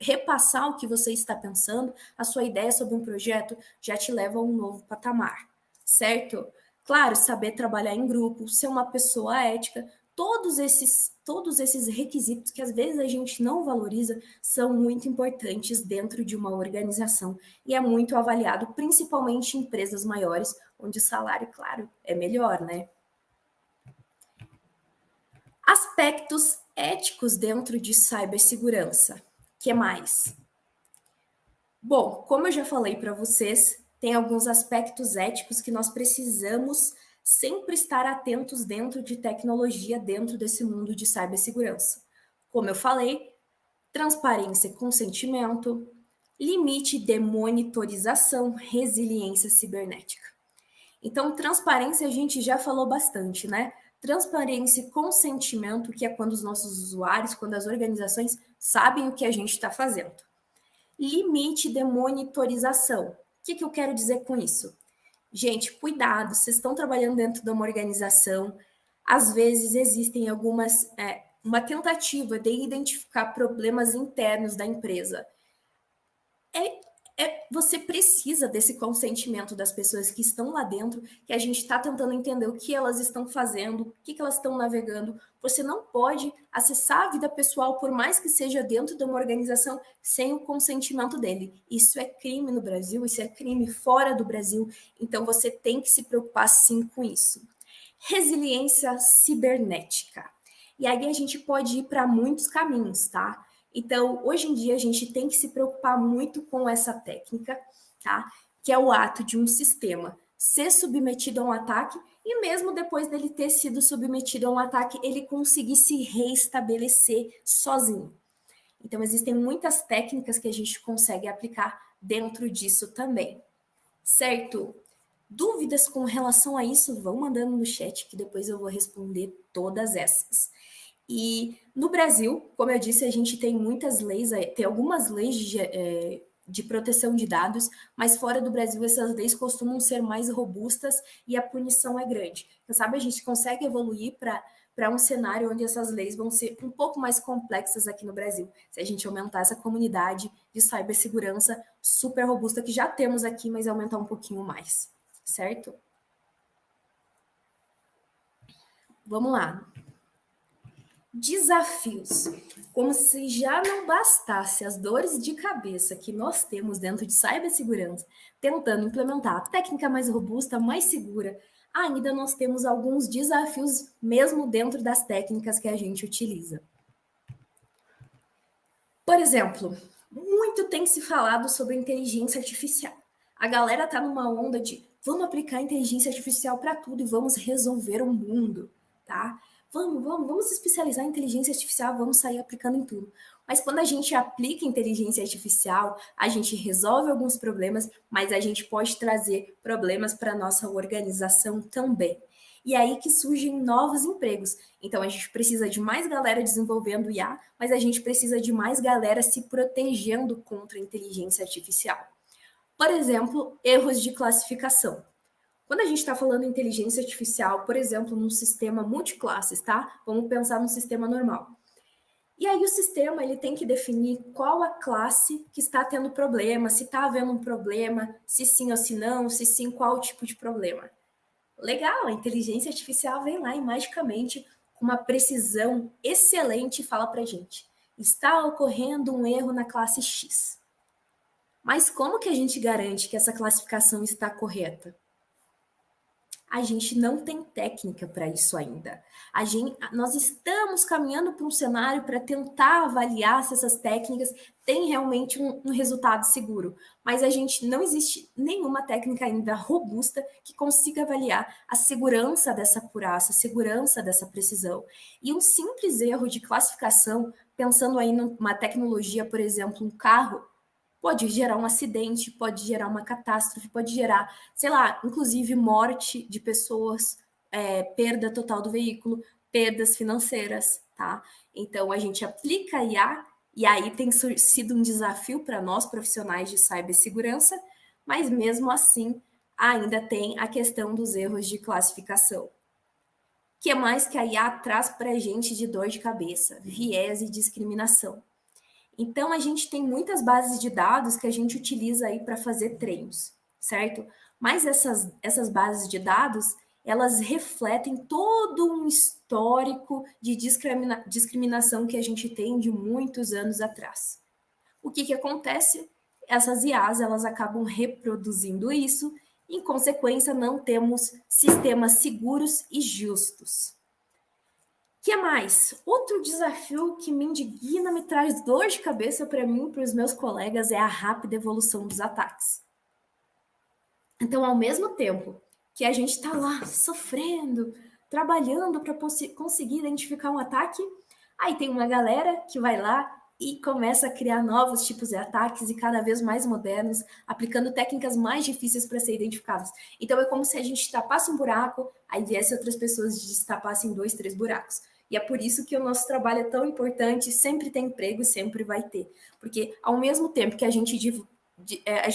repassar o que você está pensando, a sua ideia sobre um projeto já te leva a um novo patamar, certo? Claro, saber trabalhar em grupo, ser uma pessoa ética, todos esses requisitos que às vezes a gente não valoriza são muito importantes dentro de uma organização e é muito avaliado, principalmente em empresas maiores, onde o salário, claro, é melhor, né? Aspectos éticos dentro de cibersegurança. Que mais? Bom, como eu já falei para vocês, tem alguns aspectos éticos que nós precisamos sempre estar atentos dentro de tecnologia, dentro desse mundo de cibersegurança. Como eu falei, transparência e consentimento, limite de monitorização, resiliência cibernética. Então, transparência a gente já falou bastante, né? Transparência e consentimento, que é quando os nossos usuários, quando as organizações sabem o que a gente está fazendo. Limite de monitorização. O que eu quero dizer com isso? Gente, cuidado, vocês estão trabalhando dentro de uma organização, às vezes existem uma tentativa de identificar problemas internos da empresa. Você precisa desse consentimento das pessoas que estão lá dentro, que a gente está tentando entender o que elas estão fazendo, o que elas estão navegando. Você não pode acessar a vida pessoal, por mais que seja dentro de uma organização, sem o consentimento dele. Isso é crime no Brasil, isso é crime fora do Brasil, então você tem que se preocupar sim com isso. Resiliência cibernética. E aí a gente pode ir para muitos caminhos, tá? Então, hoje em dia, a gente tem que se preocupar muito com essa técnica, tá? Que é o ato de um sistema ser submetido a um ataque e mesmo depois dele ter sido submetido a um ataque, ele conseguir se reestabelecer sozinho. Então, existem muitas técnicas que a gente consegue aplicar dentro disso também, certo? Dúvidas com relação a isso, vão mandando no chat que depois eu vou responder todas essas. E no Brasil, como eu disse, a gente tem muitas leis, tem algumas leis de proteção de dados, mas fora do Brasil essas leis costumam ser mais robustas e a punição é grande. Então, sabe, a gente consegue evoluir para um cenário onde essas leis vão ser um pouco mais complexas aqui no Brasil, se a gente aumentar essa comunidade de cibersegurança super robusta que já temos aqui, mas aumentar um pouquinho mais, certo? Vamos lá. Desafios. Como se já não bastasse as dores de cabeça que nós temos dentro de cibersegurança, tentando implementar a técnica mais robusta, mais segura, ainda nós temos alguns desafios mesmo dentro das técnicas que a gente utiliza. Por exemplo, muito tem se falado sobre inteligência artificial. A galera tá numa onda de vamos aplicar inteligência artificial para tudo e vamos resolver o mundo, tá? Vamos se especializar em inteligência artificial, vamos sair aplicando em tudo. Mas quando a gente aplica inteligência artificial, a gente resolve alguns problemas, mas a gente pode trazer problemas para a nossa organização também. E é aí que surgem novos empregos. Então, a gente precisa de mais galera desenvolvendo IA, mas a gente precisa de mais galera se protegendo contra a inteligência artificial. Por exemplo, erros de classificação. Quando a gente está falando em inteligência artificial, por exemplo, num sistema multiclasses, tá? Vamos pensar num sistema normal. E aí o sistema ele tem que definir qual a classe que está tendo problema, se está havendo um problema, se sim ou se não, se sim, qual tipo de problema. Legal, a inteligência artificial vem lá e magicamente, com uma precisão excelente, fala para a gente: está ocorrendo um erro na classe X. Mas como que a gente garante que essa classificação está correta? A gente não tem técnica para isso ainda. Nós estamos caminhando para um cenário para tentar avaliar se essas técnicas têm realmente um resultado seguro. Mas não existe nenhuma técnica ainda robusta que consiga avaliar a segurança dessa acurácia, a segurança dessa precisão. E um simples erro de classificação, pensando aí numa tecnologia, por exemplo, um carro, pode gerar um acidente, pode gerar uma catástrofe, pode gerar, sei lá, inclusive morte de pessoas, perda total do veículo, perdas financeiras, tá? Então, a gente aplica a IA, e aí tem sido um desafio para nós, profissionais de cibersegurança, mas mesmo assim, ainda tem a questão dos erros de classificação. O que mais que a IA traz para a gente de dor de cabeça? Viés e discriminação. Então, a gente tem muitas bases de dados que a gente utiliza aí para fazer treinos, certo? Mas essas bases de dados, elas refletem todo um histórico de discriminação que a gente tem de muitos anos atrás. O que acontece? Essas IAs, elas acabam reproduzindo isso, e, em consequência, não temos sistemas seguros e justos. O que mais? Outro desafio que me indigna, me traz dor de cabeça para mim e para os meus colegas é a rápida evolução dos ataques. Então, ao mesmo tempo que a gente está lá sofrendo, trabalhando para conseguir identificar um ataque, aí tem uma galera que vai lá e começa a criar novos tipos de ataques e cada vez mais modernos, aplicando técnicas mais difíceis para ser identificadas. Então, é como se a gente tapasse um buraco, aí viesse outras pessoas e destapassem 2, 3 buracos. E é por isso que o nosso trabalho é tão importante, sempre tem emprego, sempre vai ter. Porque ao mesmo tempo que a gente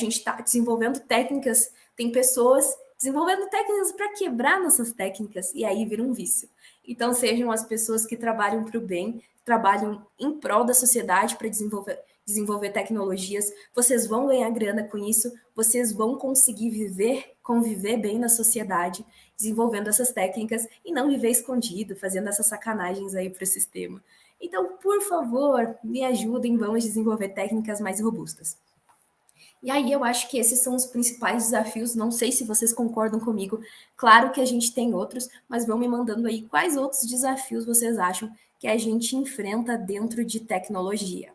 está desenvolvendo técnicas, tem pessoas desenvolvendo técnicas para quebrar nossas técnicas, e aí vira um vício. Então, sejam as pessoas que trabalham para o bem, trabalham em prol da sociedade para desenvolver tecnologias, vocês vão ganhar grana com isso, vocês vão conseguir conviver bem na sociedade, desenvolvendo essas técnicas e não viver escondido, fazendo essas sacanagens aí para o sistema. Então, por favor, me ajudem, vamos desenvolver técnicas mais robustas. E aí eu acho que esses são os principais desafios, não sei se vocês concordam comigo, claro que a gente tem outros, mas vão me mandando aí quais outros desafios vocês acham que a gente enfrenta dentro de tecnologia.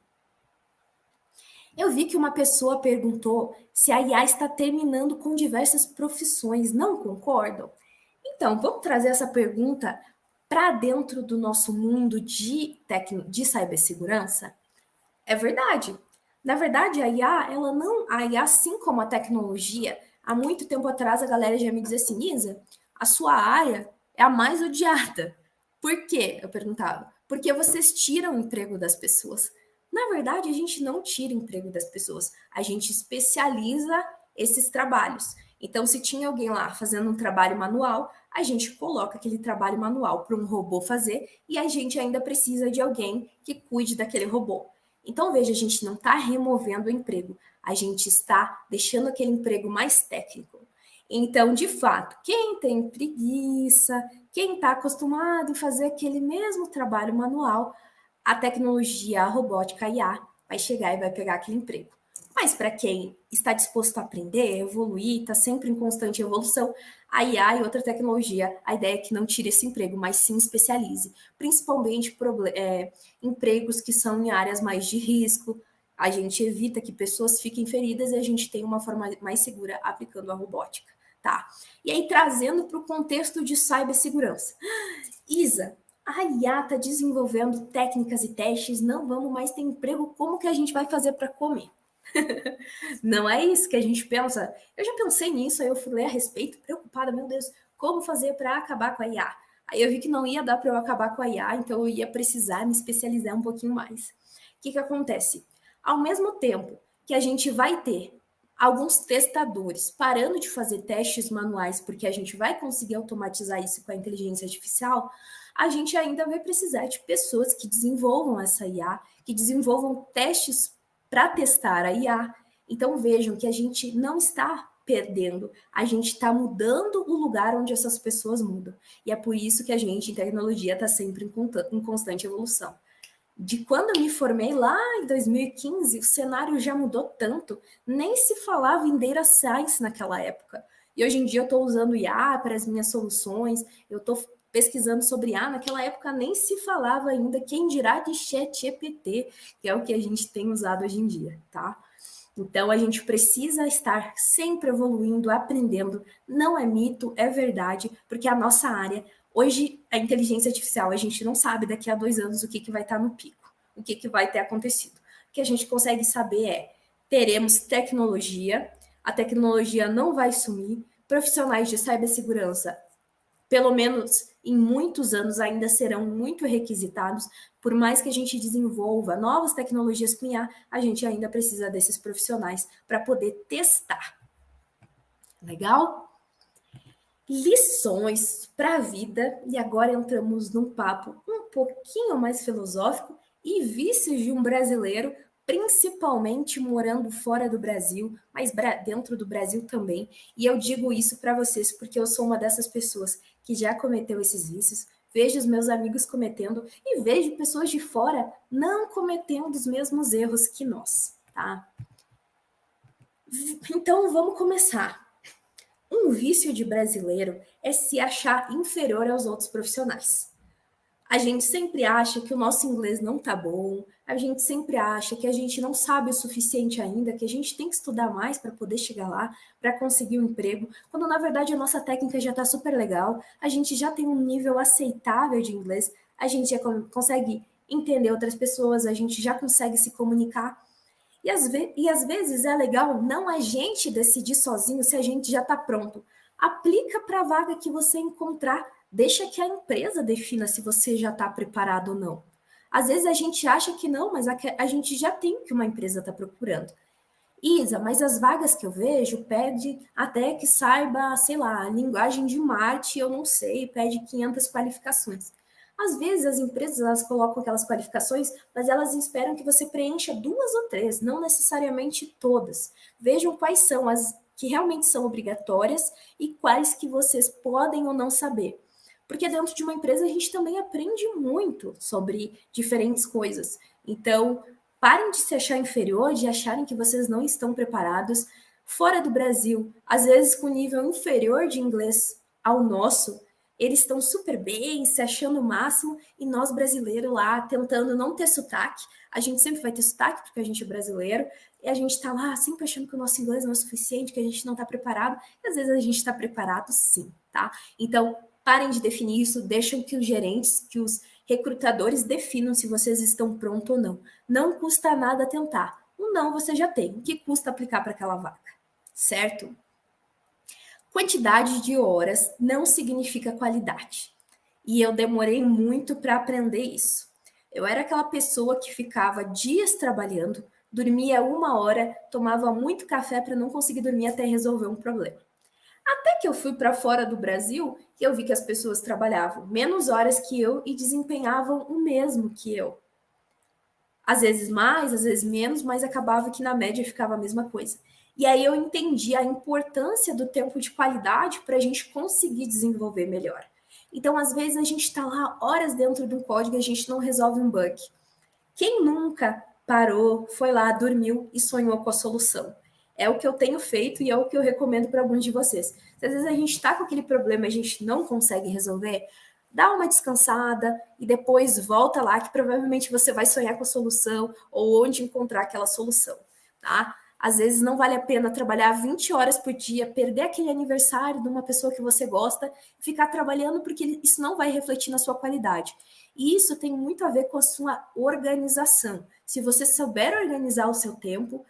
Eu vi que uma pessoa perguntou se a IA está terminando com diversas profissões, não concordam? Então, vamos trazer essa pergunta para dentro do nosso mundo de cibersegurança? É verdade. Na verdade, a IA, assim como a tecnologia, há muito tempo atrás a galera já me dizia assim: Isa, a sua área é a mais odiada. Por quê? Eu perguntava. porque vocês tiram o emprego das pessoas. Na verdade, a gente não tira o emprego das pessoas, a gente especializa esses trabalhos. Então, se tinha alguém lá fazendo um trabalho manual, a gente coloca aquele trabalho manual para um robô fazer e a gente ainda precisa de alguém que cuide daquele robô. Então, veja, a gente não está removendo o emprego, a gente está deixando aquele emprego mais técnico. Então, de fato, quem tem preguiça, quem está acostumado em fazer aquele mesmo trabalho manual, a tecnologia, a robótica, a IA, vai chegar e vai pegar aquele emprego. Mas para quem está disposto a aprender, evoluir, está sempre em constante evolução, a IA e outra tecnologia, a ideia é que não tire esse emprego, mas sim especialize, principalmente empregos que são em áreas mais de risco. A gente evita que pessoas fiquem feridas e a gente tem uma forma mais segura aplicando a robótica, tá? E aí, trazendo para o contexto de cibersegurança. Isa, a IA está desenvolvendo técnicas e testes, não vamos mais ter emprego, como que a gente vai fazer para comer? Não é isso que a gente pensa. Eu já pensei nisso, aí eu fui ler a respeito, preocupada, meu Deus, como fazer para acabar com a IA? Aí eu vi que não ia dar para eu acabar com a IA, então eu ia precisar me especializar um pouquinho mais. O que acontece? Ao mesmo tempo que a gente vai ter alguns testadores parando de fazer testes manuais, porque a gente vai conseguir automatizar isso com a inteligência artificial, a gente ainda vai precisar de pessoas que desenvolvam essa IA, que desenvolvam testes para testar a IA. Então vejam que a gente não está perdendo, a gente está mudando o lugar onde essas pessoas mudam. E é por isso que a gente, em tecnologia, está sempre em constante evolução. De quando eu me formei lá em 2015, o cenário já mudou tanto, nem se falava em data science naquela época. E hoje em dia eu estou usando IA para as minhas soluções, eu estou pesquisando sobre IA, naquela época nem se falava ainda, quem dirá de ChatGPT, que é o que a gente tem usado hoje em dia, tá? Então a gente precisa estar sempre evoluindo, aprendendo, não é mito, é verdade, porque a nossa área, hoje a inteligência artificial, a gente não sabe daqui a 2 anos o que vai estar no pico, o que vai ter acontecido. O que a gente consegue saber é, teremos tecnologia, a tecnologia não vai sumir, profissionais de cibersegurança, pelo menos em muitos anos, ainda serão muito requisitados. Por mais que a gente desenvolva novas tecnologias com IA, a gente ainda precisa desses profissionais para poder testar. Legal? Lições para a vida, e agora entramos num papo um pouquinho mais filosófico e vícios de um brasileiro, principalmente morando fora do Brasil, mas dentro do Brasil também. E eu digo isso para vocês porque eu sou uma dessas pessoas que já cometeu esses vícios, vejo os meus amigos cometendo e vejo pessoas de fora não cometendo os mesmos erros que nós, tá? Então vamos começar. Um vício de brasileiro é se achar inferior aos outros profissionais. A gente sempre acha que o nosso inglês não tá bom, a gente sempre acha que a gente não sabe o suficiente ainda, que a gente tem que estudar mais para poder chegar lá, para conseguir um emprego, quando na verdade a nossa técnica já está super legal, a gente já tem um nível aceitável de inglês, a gente já consegue entender outras pessoas, a gente já consegue se comunicar. E às vezes é legal não a gente decidir sozinho se a gente já está pronto. Aplica para a vaga que você encontrar. Deixa que a empresa defina se você já está preparado ou não. Às vezes a gente acha que não, mas a gente já tem o que uma empresa está procurando. Isa, mas as vagas que eu vejo pede até que saiba, sei lá, linguagem de Marte, eu não sei, pede 500 qualificações. Às vezes as empresas elas colocam aquelas qualificações, mas elas esperam que você preencha 2 ou 3, não necessariamente todas. Vejam quais são as que realmente são obrigatórias e quais que vocês podem ou não saber. Porque dentro de uma empresa a gente também aprende muito sobre diferentes coisas. Então, parem de se achar inferior, de acharem que vocês não estão preparados. Fora do Brasil, às vezes com nível inferior de inglês ao nosso, eles estão super bem, se achando o máximo, e nós brasileiros lá tentando não ter sotaque. A gente sempre vai ter sotaque porque a gente é brasileiro, e a gente está lá sempre achando que o nosso inglês não é suficiente, que a gente não está preparado, e às vezes a gente está preparado sim, tá? Então, parem de definir isso, deixem que os gerentes, que os recrutadores definam se vocês estão prontos ou não. Não custa nada tentar. O não você já tem. O que custa aplicar para aquela vaga? Certo? Quantidade de horas não significa qualidade. E eu demorei muito para aprender isso. Eu era aquela pessoa que ficava dias trabalhando, dormia 1 hora, tomava muito café para não conseguir dormir até resolver um problema. Até que eu fui para fora do Brasil e eu vi que as pessoas trabalhavam menos horas que eu e desempenhavam o mesmo que eu. Às vezes mais, às vezes menos, mas acabava que na média ficava a mesma coisa. E aí eu entendi a importância do tempo de qualidade para a gente conseguir desenvolver melhor. Então, às vezes, a gente está lá horas dentro de um código e a gente não resolve um bug. Quem nunca parou, foi lá, dormiu e sonhou com a solução? É o que eu tenho feito e é o que eu recomendo para alguns de vocês. Se às vezes a gente está com aquele problema e a gente não consegue resolver, dá uma descansada e depois volta lá que provavelmente você vai sonhar com a solução ou onde encontrar aquela solução, tá? Às vezes não vale a pena trabalhar 20 horas por dia, perder aquele aniversário de uma pessoa que você gosta, ficar trabalhando porque isso não vai refletir na sua qualidade. E isso tem muito a ver com a sua organização. Se você souber organizar o seu tempo,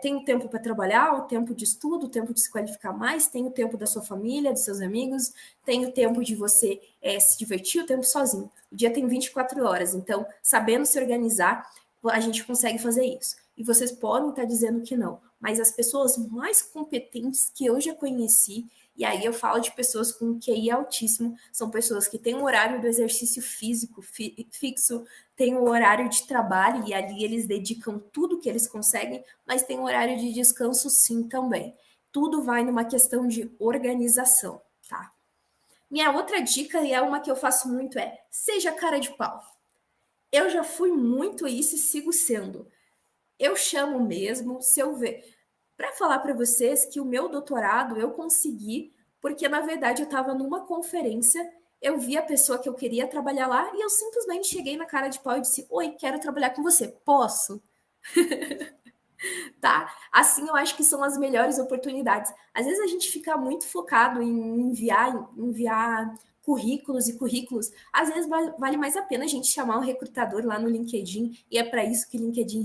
tem o tempo para trabalhar, o tempo de estudo, o tempo de se qualificar mais, tem o tempo da sua família, dos seus amigos, tem o tempo de você se divertir, o tempo sozinho. O dia tem 24 horas, então, sabendo se organizar, a gente consegue fazer isso. E vocês podem estar dizendo que não, mas as pessoas mais competentes que eu já conheci, e aí eu falo de pessoas com QI altíssimo, são pessoas que têm um horário do exercício físico fixo, têm um horário de trabalho, e ali eles dedicam tudo que eles conseguem, mas tem um horário de descanso sim também. Tudo vai numa questão de organização, tá? Minha outra dica, e é uma que eu faço muito, é seja cara de pau. Eu já fui muito isso e sigo sendo. Eu chamo mesmo, se eu ver. Para falar para vocês que o meu doutorado eu consegui, porque na verdade eu estava numa conferência, eu vi a pessoa que eu queria trabalhar lá e eu simplesmente cheguei na cara de pau e disse: Oi, quero trabalhar com você. Posso? Tá? Assim eu acho que são as melhores oportunidades. Às vezes a gente fica muito focado em enviar currículos e currículos. Às vezes vale mais a pena a gente chamar um recrutador lá no LinkedIn, e é para isso que o LinkedIn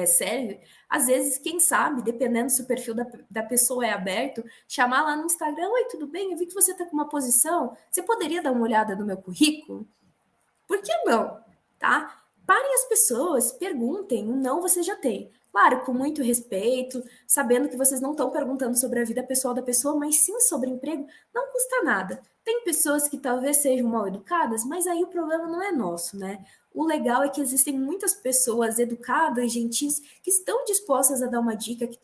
serve. Às vezes, quem sabe, dependendo se o perfil da pessoa é aberto, chamar lá no Instagram: Oi, tudo bem? Eu vi que você está com uma posição, você poderia dar uma olhada no meu currículo? Por que não? Tá? Parem as pessoas, perguntem, um não você já tem. Claro, com muito respeito, sabendo que vocês não estão perguntando sobre a vida pessoal da pessoa, mas sim sobre emprego, não custa nada. Tem pessoas que talvez sejam mal educadas, mas aí o problema não é nosso, né? O legal é que existem muitas pessoas educadas, gentis, que estão dispostas a dar uma dica, que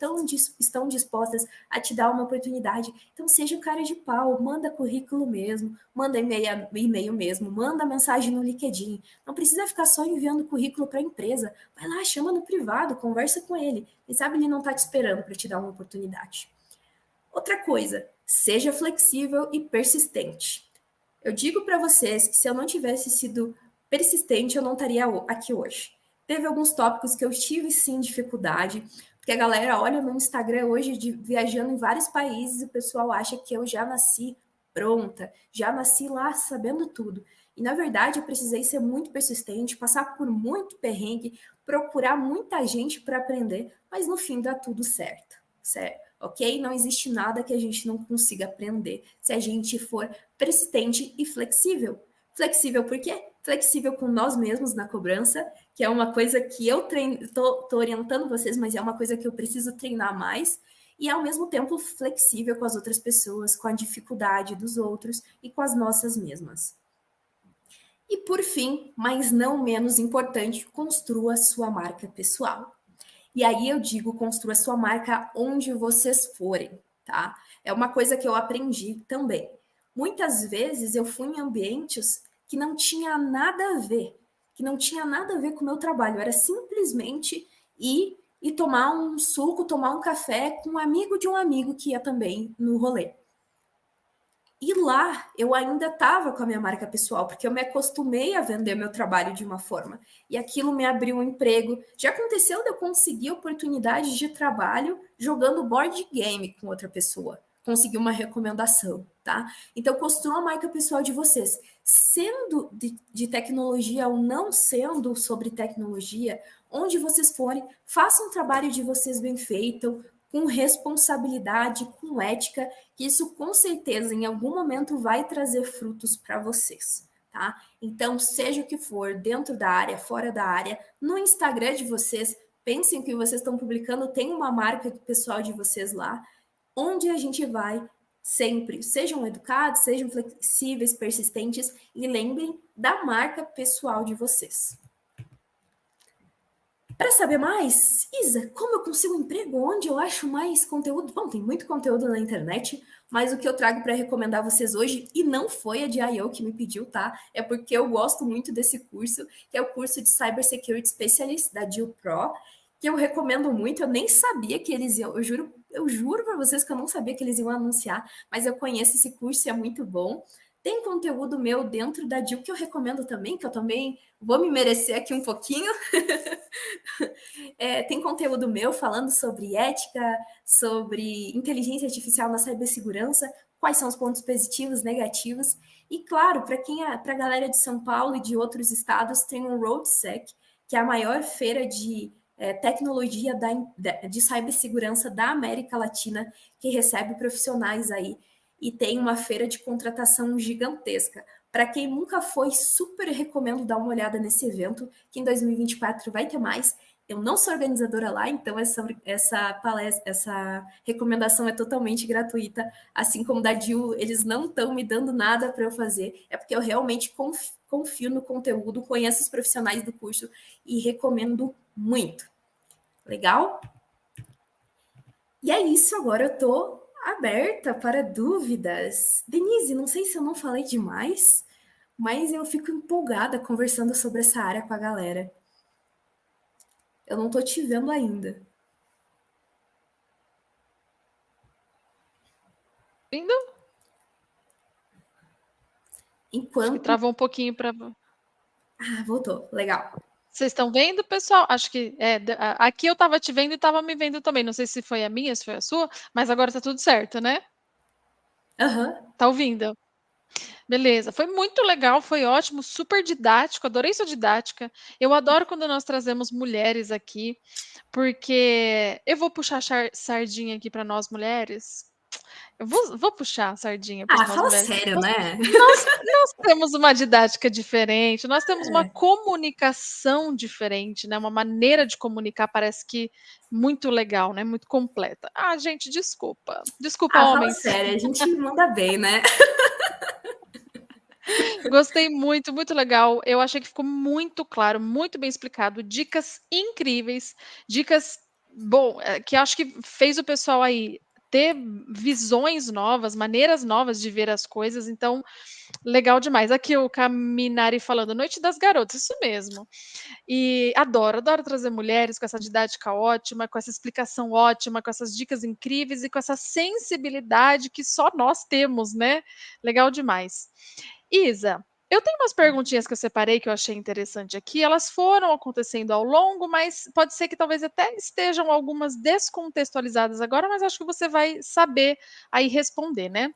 estão dispostas a te dar uma oportunidade. Então, seja um cara de pau, manda currículo mesmo, manda e-mail mesmo, manda mensagem no LinkedIn. Não precisa ficar só enviando currículo para a empresa. Vai lá, chama no privado, conversa com ele. Quem sabe ele não está te esperando para te dar uma oportunidade. Outra coisa, seja flexível e persistente. Eu digo para vocês que se eu não tivesse sido persistente, eu não estaria aqui hoje. Teve alguns tópicos que eu tive sim dificuldade, porque a galera olha no Instagram hoje viajando em vários países e o pessoal acha que eu já nasci pronta, já nasci lá sabendo tudo. E na verdade eu precisei ser muito persistente, passar por muito perrengue, procurar muita gente para aprender, mas no fim dá tudo certo, certo? Ok? Não existe nada que a gente não consiga aprender se a gente for persistente e flexível. Flexível por quê? Flexível com nós mesmos na cobrança, que é uma coisa que eu tô orientando vocês, mas é uma coisa que eu preciso treinar mais, e ao mesmo tempo flexível com as outras pessoas, com a dificuldade dos outros e com as nossas mesmas. E por fim, mas não menos importante, construa sua marca pessoal. E aí eu digo, construa sua marca onde vocês forem, tá? É uma coisa que eu aprendi também. Muitas vezes eu fui em ambientes que não tinha nada a ver, com o meu trabalho. Era simplesmente ir e tomar um suco, tomar um café com um amigo de um amigo que ia também no rolê. E lá eu ainda estava com a minha marca pessoal, porque eu me acostumei a vender meu trabalho de uma forma. E aquilo me abriu um emprego. Já aconteceu de eu conseguir oportunidade de trabalho jogando board game com outra pessoa. Consegui uma recomendação, tá? Então, construam a marca pessoal de vocês. Sendo de tecnologia ou não sendo sobre tecnologia, onde vocês forem, façam o trabalho de vocês bem feito, com responsabilidade, com ética, que isso com certeza em algum momento vai trazer frutos para vocês, tá? Então, seja o que for, dentro da área, fora da área, no Instagram de vocês, pensem que vocês estão publicando, tem uma marca pessoal de vocês lá, onde a gente vai sempre. Sejam educados, sejam flexíveis, persistentes e lembrem da marca pessoal de vocês. Para saber mais, Isa, como eu consigo um emprego? Onde eu acho mais conteúdo? Bom, tem muito conteúdo na internet, mas o que eu trago para recomendar vocês hoje, e não foi a de I.O. que me pediu, tá? É porque eu gosto muito desse curso, que é o curso de Cybersecurity Specialist da DIL Pro, que eu recomendo muito. Eu nem sabia que eles iam, eu juro para vocês que eu não sabia que eles iam anunciar, mas eu conheço esse curso e é muito bom. Tem conteúdo meu dentro da DIL que eu recomendo também, que eu também vou me merecer aqui um pouquinho. Tem conteúdo meu falando sobre ética, sobre inteligência artificial na cibersegurança, quais são os pontos positivos, negativos. E, claro, para a galera de São Paulo e de outros estados, tem o RoadSec, que é a maior feira de tecnologia de cibersegurança da América Latina, que recebe profissionais aí. E tem uma feira de contratação gigantesca. Para quem nunca foi, super recomendo dar uma olhada nesse evento, que em 2024 vai ter mais. Eu não sou organizadora lá, então essa recomendação é totalmente gratuita. Assim como da DIL, eles não estão me dando nada para eu fazer. É porque eu realmente confio no conteúdo, conheço os profissionais do curso e recomendo muito. Legal? E é isso, agora eu estou aberta para dúvidas. Denise, não sei se eu não falei demais, mas eu fico empolgada conversando sobre essa área com a galera. Eu não tô te vendo ainda. Vindo? Acho que travou um pouquinho para. Ah, voltou. Legal. Vocês estão vendo, pessoal? Acho que aqui eu estava te vendo e estava me vendo também. Não sei se foi a minha, se foi a sua, mas agora tá tudo certo, né? Aham. Tá ouvindo? Beleza, foi muito legal, foi ótimo, super didático, adorei sua didática. Eu adoro quando nós trazemos mulheres aqui, porque eu vou puxar sardinha aqui para nós mulheres. Eu vou puxar a sardinha para nós Fala mulheres. sério, né? Nós temos uma didática diferente, nós temos uma comunicação diferente, né? Uma maneira de comunicar parece que muito legal, né? Muito completa. Ah, gente, desculpa. Desculpa, Fala homens. sério, a gente manda bem, né? Gostei muito, muito legal. Eu achei que ficou muito claro, muito bem explicado. Dicas incríveis, dicas, bom, que acho que fez o pessoal aí ter visões novas, maneiras novas de ver as coisas. Então, legal demais. Aqui o Caminari falando, Noite das Garotas, isso mesmo. E adoro trazer mulheres com essa didática ótima, com essa explicação ótima, com essas dicas incríveis e com essa sensibilidade que só nós temos, né? Legal demais. Isa, eu tenho umas perguntinhas que eu separei que eu achei interessante aqui. Elas foram acontecendo ao longo, mas pode ser que talvez até estejam algumas descontextualizadas agora, mas acho que você vai saber aí responder, né?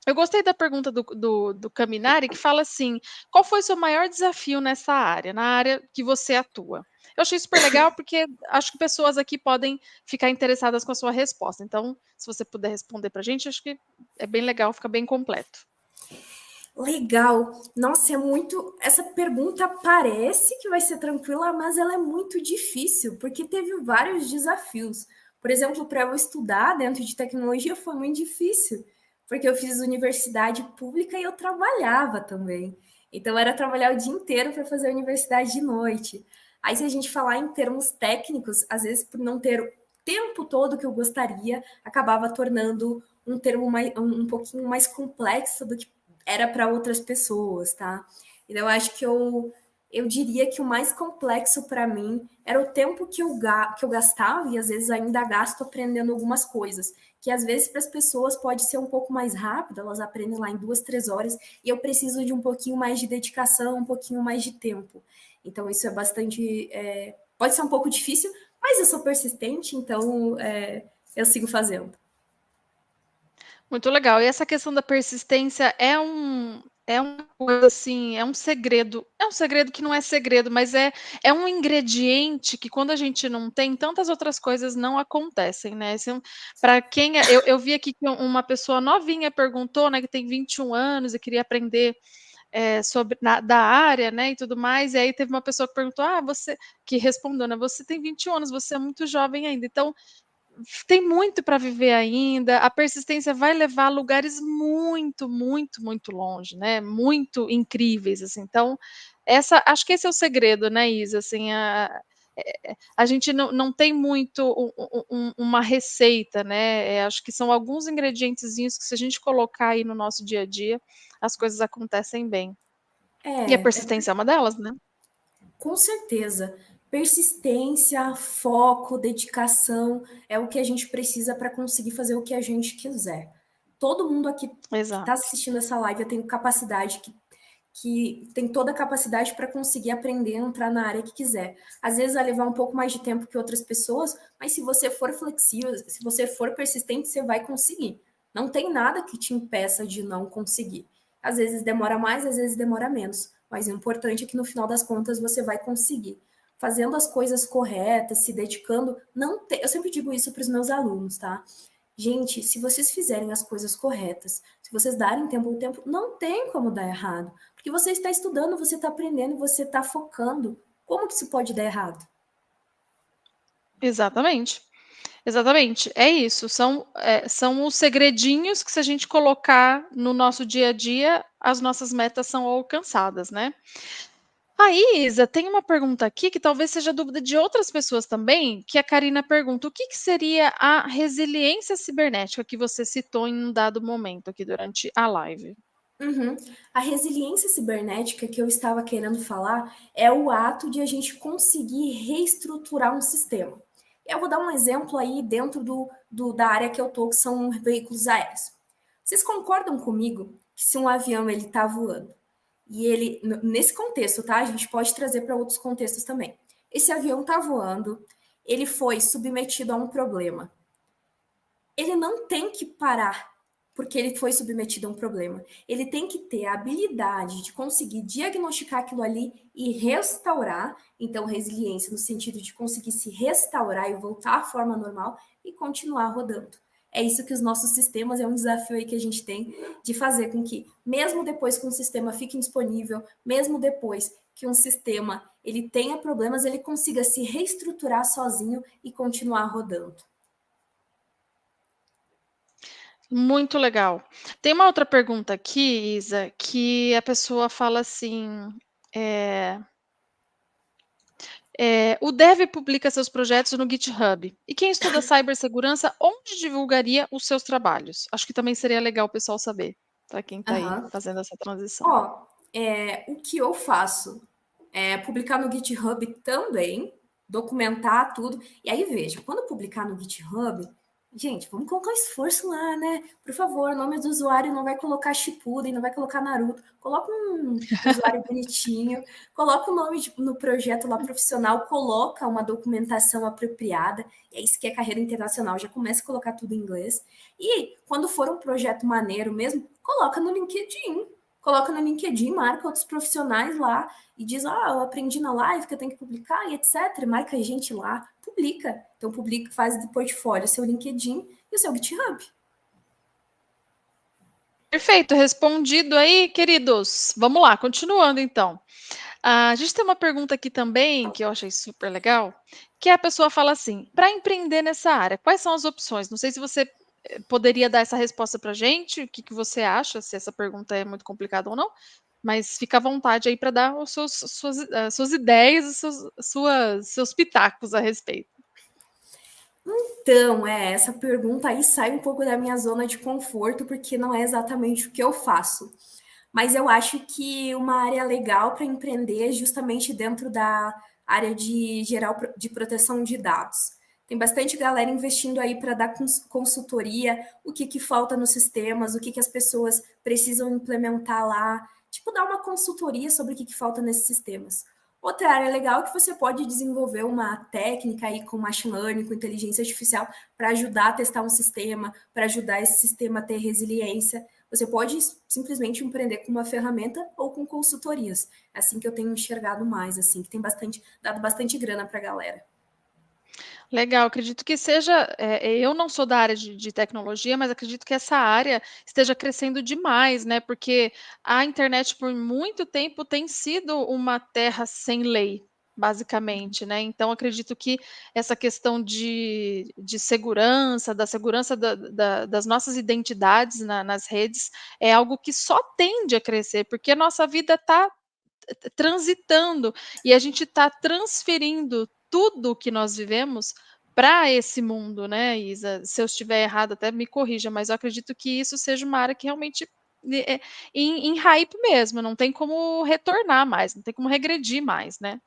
Eu gostei da pergunta do Caminari, que fala assim: qual foi o seu maior desafio nessa área, na área que você atua? Eu achei super legal, porque acho que pessoas aqui podem ficar interessadas com a sua resposta. Então, se você puder responder para a gente, acho que é bem legal, fica bem completo. Legal. Nossa, é muito. Essa pergunta parece que vai ser tranquila, mas ela é muito difícil, porque teve vários desafios. Por exemplo, para eu estudar dentro de tecnologia foi muito difícil, porque eu fiz universidade pública e eu trabalhava também. Então, era trabalhar o dia inteiro para fazer a universidade de noite. Aí, se a gente falar em termos técnicos, às vezes, por não ter o tempo todo que eu gostaria, acabava tornando um termo um pouquinho mais complexo do que era para outras pessoas, tá? Então, eu acho que eu diria que o mais complexo para mim era o tempo que eu gastava, e às vezes ainda gasto aprendendo algumas coisas, que às vezes para as pessoas pode ser um pouco mais rápido, elas aprendem lá em 2, 3 horas, e eu preciso de um pouquinho mais de dedicação, um pouquinho mais de tempo. Então, isso é bastante. Pode ser um pouco difícil, mas eu sou persistente, então eu sigo fazendo. Muito legal. E essa questão da persistência é uma coisa assim, é um segredo. É um segredo que não é segredo, mas é um ingrediente que quando a gente não tem, tantas outras coisas não acontecem, né? Para quem eu vi aqui que uma pessoa novinha perguntou, né, que tem 21 anos e queria aprender da área, né, e tudo mais, e aí teve uma pessoa que perguntou, que respondeu, né, você tem 21 anos, você é muito jovem ainda, então tem muito para viver ainda, a persistência vai levar a lugares muito, muito, muito longe, né, muito incríveis, assim, então, acho que esse é o segredo, né, Isa, assim, a gente não tem muito uma receita, né, acho que são alguns ingredientezinhos que se a gente colocar aí no nosso dia a dia, as coisas acontecem bem. E a É, persistência é uma delas, né. com certeza. Persistência, foco, dedicação é o que a gente precisa para conseguir fazer o que a gente quiser. Todo mundo aqui que está Exato. assistindo essa live, eu tenho capacidade que tem toda a capacidade para conseguir aprender, entrar na área que quiser. Às vezes vai levar um pouco mais de tempo que outras pessoas, mas se você for flexível, se você for persistente, você vai conseguir. Não tem nada que te impeça de não conseguir. Às vezes demora mais, às vezes demora menos, mas o importante é que no final das contas você vai conseguir. Fazendo as coisas corretas, se dedicando, não tem, eu sempre digo isso para os meus alunos, tá? Gente, se vocês fizerem as coisas corretas, se vocês darem tempo ao tempo, não tem como dar errado. Porque você está estudando, você está aprendendo, você está focando. Como que isso pode dar errado? Exatamente. Exatamente, é isso, são os segredinhos que se a gente colocar no nosso dia a dia, as nossas metas são alcançadas, né. Aí, Isa, tem uma pergunta aqui que talvez seja dúvida de outras pessoas também, que a Karina pergunta: "O que que seria a resiliência cibernética que você citou em um dado momento aqui durante a live?" Uhum. A resiliência cibernética que eu estava querendo falar é o ato de a gente conseguir reestruturar um sistema. Eu vou dar um exemplo aí dentro da área que eu tô, que são veículos aéreos. Vocês concordam comigo que se um avião ele está voando e ele, nesse contexto, tá? A gente pode trazer para outros contextos também. Esse avião está voando, ele foi submetido a um problema. Ele não tem que parar porque ele foi submetido a um problema. Ele tem que ter a habilidade de conseguir diagnosticar aquilo ali e restaurar. Então, resiliência no sentido de conseguir se restaurar e voltar à forma normal e continuar rodando. É isso que os nossos sistemas, é um desafio aí que a gente tem de fazer com que, mesmo depois que um sistema fique indisponível, mesmo depois que um sistema ele tenha problemas, ele consiga se reestruturar sozinho e continuar rodando. Muito legal. Tem uma outra pergunta aqui, Isa, que a pessoa fala assim, eh o Dev publica seus projetos no GitHub. E quem estuda cibersegurança, onde divulgaria os seus trabalhos? Acho que também seria legal o pessoal saber, para quem está aí Aham. fazendo essa transição. Ó, o que eu faço é publicar no GitHub também, documentar tudo. E aí, veja, quando publicar no GitHub, gente, vamos colocar esforço lá, né? Por favor, nome do usuário não vai colocar Shippuden, não vai colocar Naruto. Coloca um usuário bonitinho, coloca o nome no projeto lá profissional, coloca uma documentação apropriada. E aí, se quer carreira internacional, já começa a colocar tudo em inglês. E quando for um projeto maneiro mesmo, coloca no LinkedIn. Coloca no LinkedIn, marca outros profissionais lá e diz: eu aprendi na live que eu tenho que publicar e etc. Marca a gente lá, publica. Então, publica, faz do portfólio seu LinkedIn e o seu GitHub. Perfeito, respondido aí, queridos. Vamos lá, continuando então. A gente tem uma pergunta aqui também, que eu achei super legal, que a pessoa fala assim: para empreender nessa área, quais são as opções? Não sei se você poderia dar essa resposta para a gente, o que, que você acha, se essa pergunta é muito complicada ou não, mas fica à vontade aí para dar suas ideias e seus pitacos a respeito. Então, essa pergunta aí sai um pouco da minha zona de conforto, porque não é exatamente o que eu faço. Mas eu acho que uma área legal para empreender é justamente dentro da área de geral de proteção de dados. Tem bastante galera investindo aí para dar consultoria, o que, que falta nos sistemas, o que, que as pessoas precisam implementar lá, tipo, dar uma consultoria sobre o que, que falta nesses sistemas. Outra área legal é que você pode desenvolver uma técnica aí com machine learning, com inteligência artificial, para ajudar a testar um sistema, para ajudar esse sistema a ter resiliência. Você pode simplesmente empreender com uma ferramenta ou com consultorias. É assim que eu tenho enxergado mais, assim, que tem dado bastante grana para a galera. Legal, acredito que seja, eu não sou da área de tecnologia, mas acredito que essa área esteja crescendo demais, né, porque a internet por muito tempo tem sido uma terra sem lei, basicamente, né, então acredito que essa questão de segurança, da segurança das nossas identidades nas redes, é algo que só tende a crescer, porque a nossa vida está transitando e a gente está transferindo tudo o que nós vivemos para esse mundo, né, Isa? Se eu estiver errada, até me corrija, mas eu acredito que isso seja uma área que realmente em hype mesmo, não tem como retornar mais, não tem como regredir mais, né?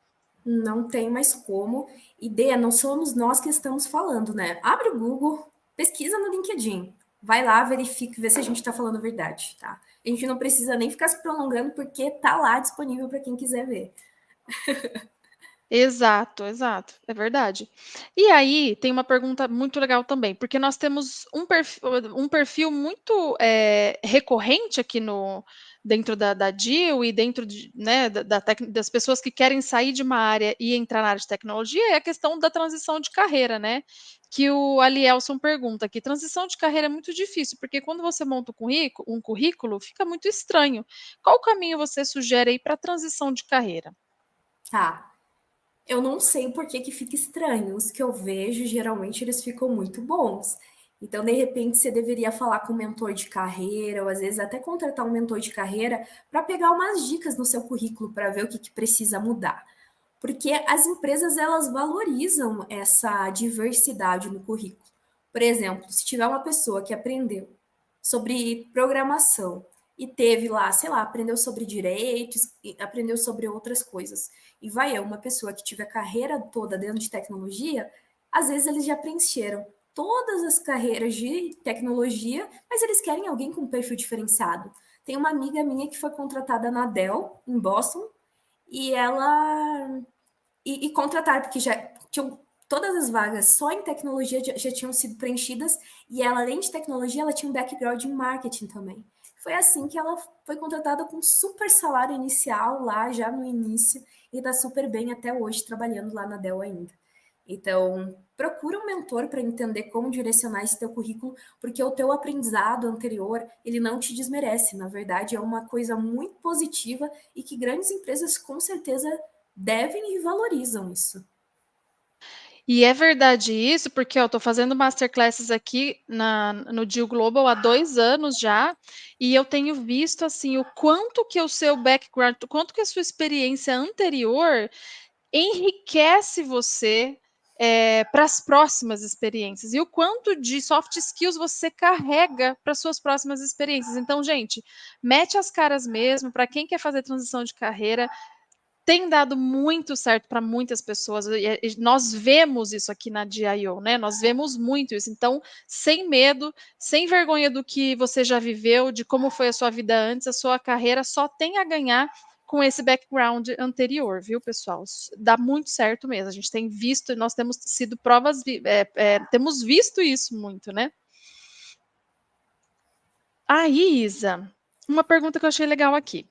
Não tem mais como. Ideia, não somos nós que estamos falando, né? Abre o Google, pesquisa no LinkedIn. Vai lá, verifica, vê se a gente está falando a verdade, tá? A gente não precisa nem ficar se prolongando, porque tá lá disponível para quem quiser ver. Exato, exato, é verdade. E aí, tem uma pergunta muito legal também, porque nós temos um perfil muito, recorrente aqui no dentro da DIL e dentro de, né, das pessoas que querem sair de uma área e entrar na área de tecnologia, é a questão da transição de carreira, né, que o Alielson pergunta aqui: "Transição de carreira é muito difícil, porque quando você monta um currículo, fica muito estranho. Qual caminho você sugere aí para transição de carreira?" Tá. Eu não sei por que que fica estranho. Os que eu vejo, geralmente, eles ficam muito bons. Então, de repente, você deveria falar com um mentor de carreira, ou às vezes até contratar um mentor de carreira para pegar umas dicas no seu currículo para ver o que, que precisa mudar. Porque as empresas elas valorizam essa diversidade no currículo. Por exemplo, se tiver uma pessoa que aprendeu sobre programação e teve lá, sei lá, aprendeu sobre direitos, aprendeu sobre outras coisas, e vai uma pessoa que tiver a carreira toda dentro de tecnologia, às vezes eles já preencheram todas as carreiras de tecnologia, mas eles querem alguém com um perfil diferenciado. Tem uma amiga minha que foi contratada na Dell, em Boston, e ela e contrataram, porque já tinham todas as vagas só em tecnologia já tinham sido preenchidas, e ela, além de tecnologia, ela tinha um background em marketing também. Foi assim que ela foi contratada com um super salário inicial lá, já no início, e está super bem até hoje, trabalhando lá na Dell ainda. Então, procura um mentor para entender como direcionar esse teu currículo, porque o teu aprendizado anterior, ele não te desmerece, na verdade é uma coisa muito positiva e que grandes empresas com certeza devem e valorizam isso. E é verdade isso, porque eu tô fazendo masterclasses aqui no Deal Global há 2 anos já, e eu tenho visto, assim, o quanto que o seu background, o quanto que a sua experiência anterior enriquece você, para as próximas experiências, e o quanto de soft skills você carrega para suas próximas experiências. Então, gente, mete as caras mesmo, para quem quer fazer transição de carreira, tem dado muito certo para muitas pessoas, e nós vemos isso aqui na DIO, né, nós vemos muito isso, então, sem medo, sem vergonha do que você já viveu, de como foi a sua vida antes, a sua carreira só tem a ganhar com esse background anterior, viu, pessoal? Dá muito certo mesmo, a gente tem visto, nós temos sido provas, temos visto isso muito, né. Aí, Isa, uma pergunta que eu achei legal aqui.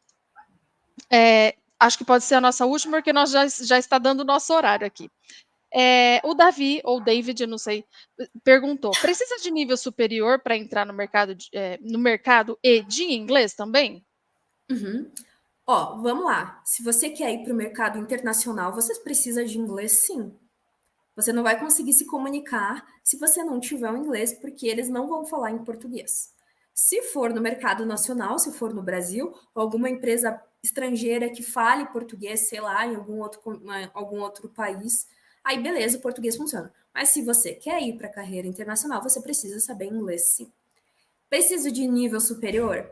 Acho que pode ser a nossa última, porque nós já está dando o nosso horário aqui. O Davi, ou David, eu não sei, perguntou: precisa de nível superior para entrar no mercado e de inglês também? Uhum. Ó, vamos lá. Se você quer ir para o mercado internacional, você precisa de inglês, sim. Você não vai conseguir se comunicar se você não tiver o inglês, porque eles não vão falar em português. Se for no mercado nacional, se for no Brasil, ou alguma empresa estrangeira que fale português, sei lá, em algum outro país, aí beleza, o português funciona. Mas se você quer ir para a carreira internacional, você precisa saber inglês, sim. Preciso de nível superior?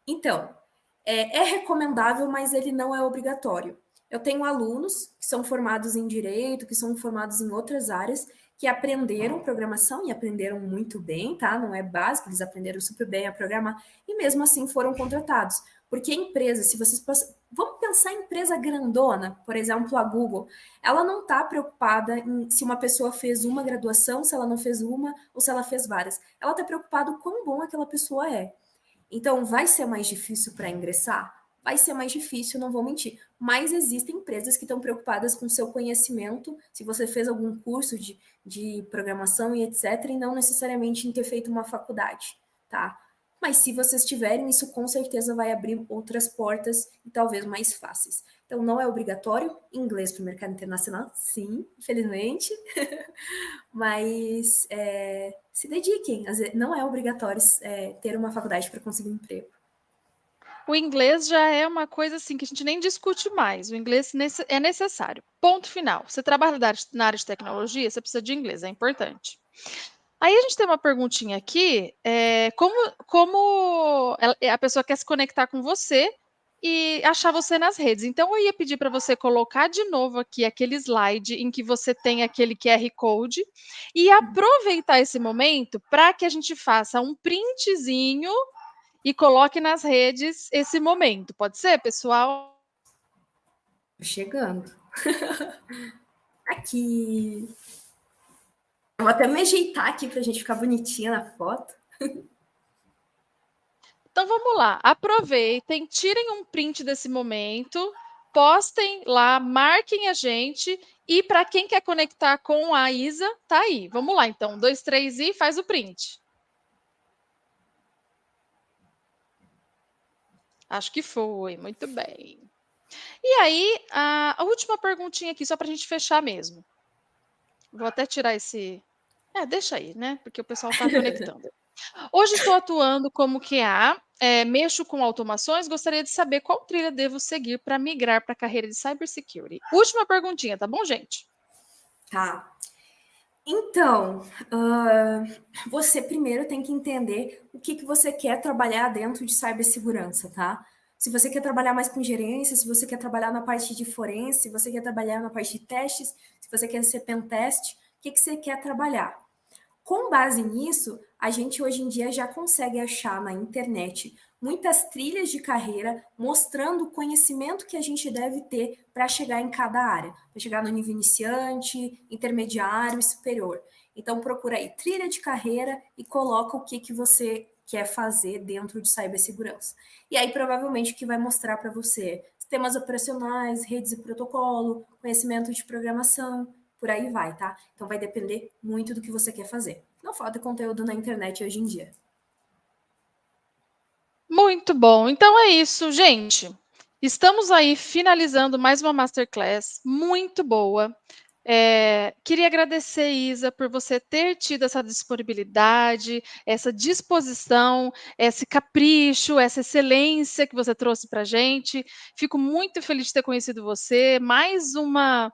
Então, é recomendável, mas ele não é obrigatório. Eu tenho alunos que são formados em direito, que são formados em outras áreas, que aprenderam programação e aprenderam muito bem, tá? Não é básico, eles aprenderam super bem a programar e mesmo assim foram contratados. Porque a empresa, se vocês vamos pensar em empresa grandona, por exemplo, a Google, ela não está preocupada em se uma pessoa fez uma graduação, se ela não fez uma ou se ela fez várias. Ela está preocupada com quão bom aquela pessoa é. Então, vai ser mais difícil para ingressar? vai ser mais difícil, não vou mentir. Mas existem empresas que estão preocupadas com o seu conhecimento, se você fez algum curso de programação e etc., e não necessariamente em ter feito uma faculdade, tá? Mas se vocês tiverem, isso com certeza vai abrir outras portas e talvez mais fáceis. Então, não é obrigatório inglês para o mercado internacional, sim, infelizmente, mas se dediquem. Não é obrigatório ter uma faculdade para conseguir um emprego. O inglês já é uma coisa assim que a gente nem discute mais. O inglês é necessário. Ponto final. Você trabalha na área de tecnologia, você precisa de inglês, é importante. Aí a gente tem uma perguntinha aqui, como a pessoa quer se conectar com você e achar você nas redes. Então eu ia pedir para você colocar de novo aqui aquele slide em que você tem aquele QR Code e aproveitar esse momento para que a gente faça um printzinho e coloque nas redes esse momento. Pode ser, pessoal? Chegando. Aqui. Eu vou até me ajeitar aqui para a gente ficar bonitinha na foto. Então vamos lá, aproveitem, tirem um print desse momento, postem lá, marquem a gente e para quem quer conectar com a Isa, tá aí. Vamos lá então, 1, 2, 3 e faz o print. Acho que foi, muito bem. E aí, a última perguntinha aqui, só para a gente fechar mesmo. Vou até tirar esse... deixa aí, né? Porque o pessoal está conectando. Hoje estou atuando como QA, mexo com automações, gostaria de saber qual trilha devo seguir para migrar para a carreira de Cybersecurity. Última perguntinha, tá bom, gente? Tá. Então, você primeiro tem que entender o que você quer trabalhar dentro de cibersegurança, tá? Se você quer trabalhar mais com gerência, se você quer trabalhar na parte de forense, se você quer trabalhar na parte de testes, se você quer ser pentest, o que você quer trabalhar? Com base nisso, a gente hoje em dia já consegue achar na internet muitas trilhas de carreira mostrando o conhecimento que a gente deve ter para chegar em cada área, para chegar no nível iniciante, intermediário e superior. Então procura aí trilha de carreira e coloca o que você quer fazer dentro de cibersegurança. E aí provavelmente o que vai mostrar para você sistemas operacionais, redes e protocolo, conhecimento de programação, por aí vai, tá? Então vai depender muito do que você quer fazer. Não falta conteúdo na internet hoje em dia. Muito bom. Então é isso, gente. Estamos aí finalizando mais uma Masterclass muito boa. Queria agradecer, Isa, por você ter tido essa disponibilidade, essa disposição, esse capricho, essa excelência que você trouxe para a gente. Fico muito feliz de ter conhecido você. Mais uma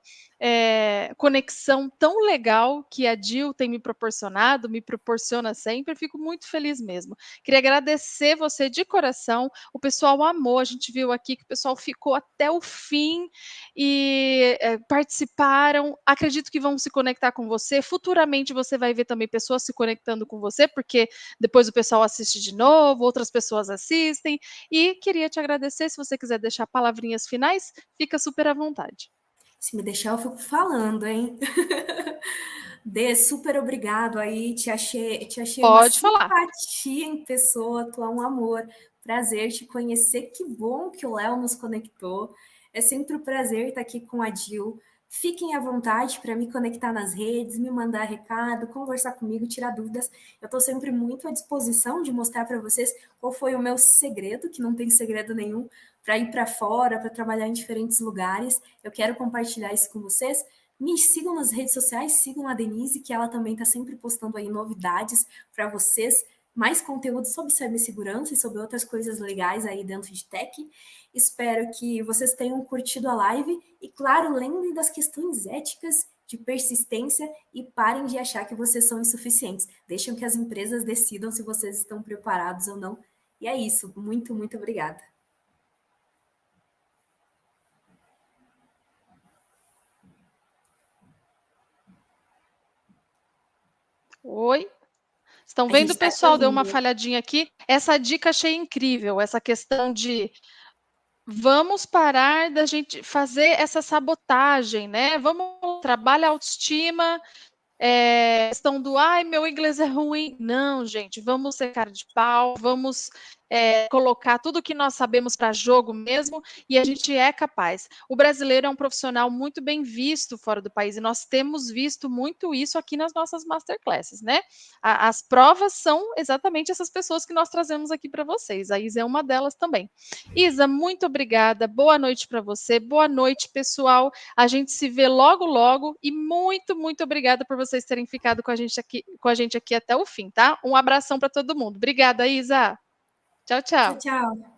conexão tão legal que a Jill tem me proporcionado, me proporciona sempre. Fico muito feliz mesmo. Queria agradecer você de coração. O pessoal amou, a gente viu aqui que o pessoal ficou até o fim e participaram. Acredito que vão se conectar com você. Futuramente você vai ver também pessoas se conectando com você, porque depois o pessoal assiste de novo, outras pessoas assistem. E queria te agradecer. Se você quiser deixar palavrinhas finais, fica super à vontade. Se me deixar, eu fico falando, hein? Dê, super obrigado aí. Te achei uma Pode falar. simpatia em pessoa, tu é um amor. Prazer te conhecer. Que bom que o Léo nos conectou. É sempre um prazer estar aqui com a Jill. Fiquem à vontade para me conectar nas redes, me mandar recado, conversar comigo, tirar dúvidas. Eu estou sempre muito à disposição de mostrar para vocês qual foi o meu segredo, que não tem segredo nenhum, para ir para fora, para trabalhar em diferentes lugares. Eu quero compartilhar isso com vocês. Me sigam nas redes sociais, sigam a Denise, que ela também está sempre postando aí novidades para vocês, mais conteúdo sobre cibersegurança e sobre outras coisas legais aí dentro de tech. Espero que vocês tenham curtido a live e, claro, lembrem das questões éticas de persistência e parem de achar que vocês são insuficientes. Deixem que as empresas decidam se vocês estão preparados ou não. E é isso. Muito, muito obrigada. Oi. Estão vendo, pessoal? Deu uma falhadinha aqui. Essa dica achei incrível, essa questão de vamos parar da gente fazer essa sabotagem, né? Vamos trabalhar a autoestima, questão do ai, meu inglês é ruim. Não, gente, vamos ser cara de pau, vamos colocar tudo que nós sabemos para jogo mesmo, e a gente é capaz. O brasileiro é um profissional muito bem visto fora do país, e nós temos visto muito isso aqui nas nossas masterclasses, né? As provas são exatamente essas pessoas que nós trazemos aqui para vocês. A Isa é uma delas também. Isa, muito obrigada, boa noite para você, boa noite, pessoal. A gente se vê logo, logo, e muito, muito obrigada por vocês terem ficado com a gente aqui até o fim, tá? Um abração para todo mundo. Obrigada, Isa. Tchau, Tchau, tchau. tchau.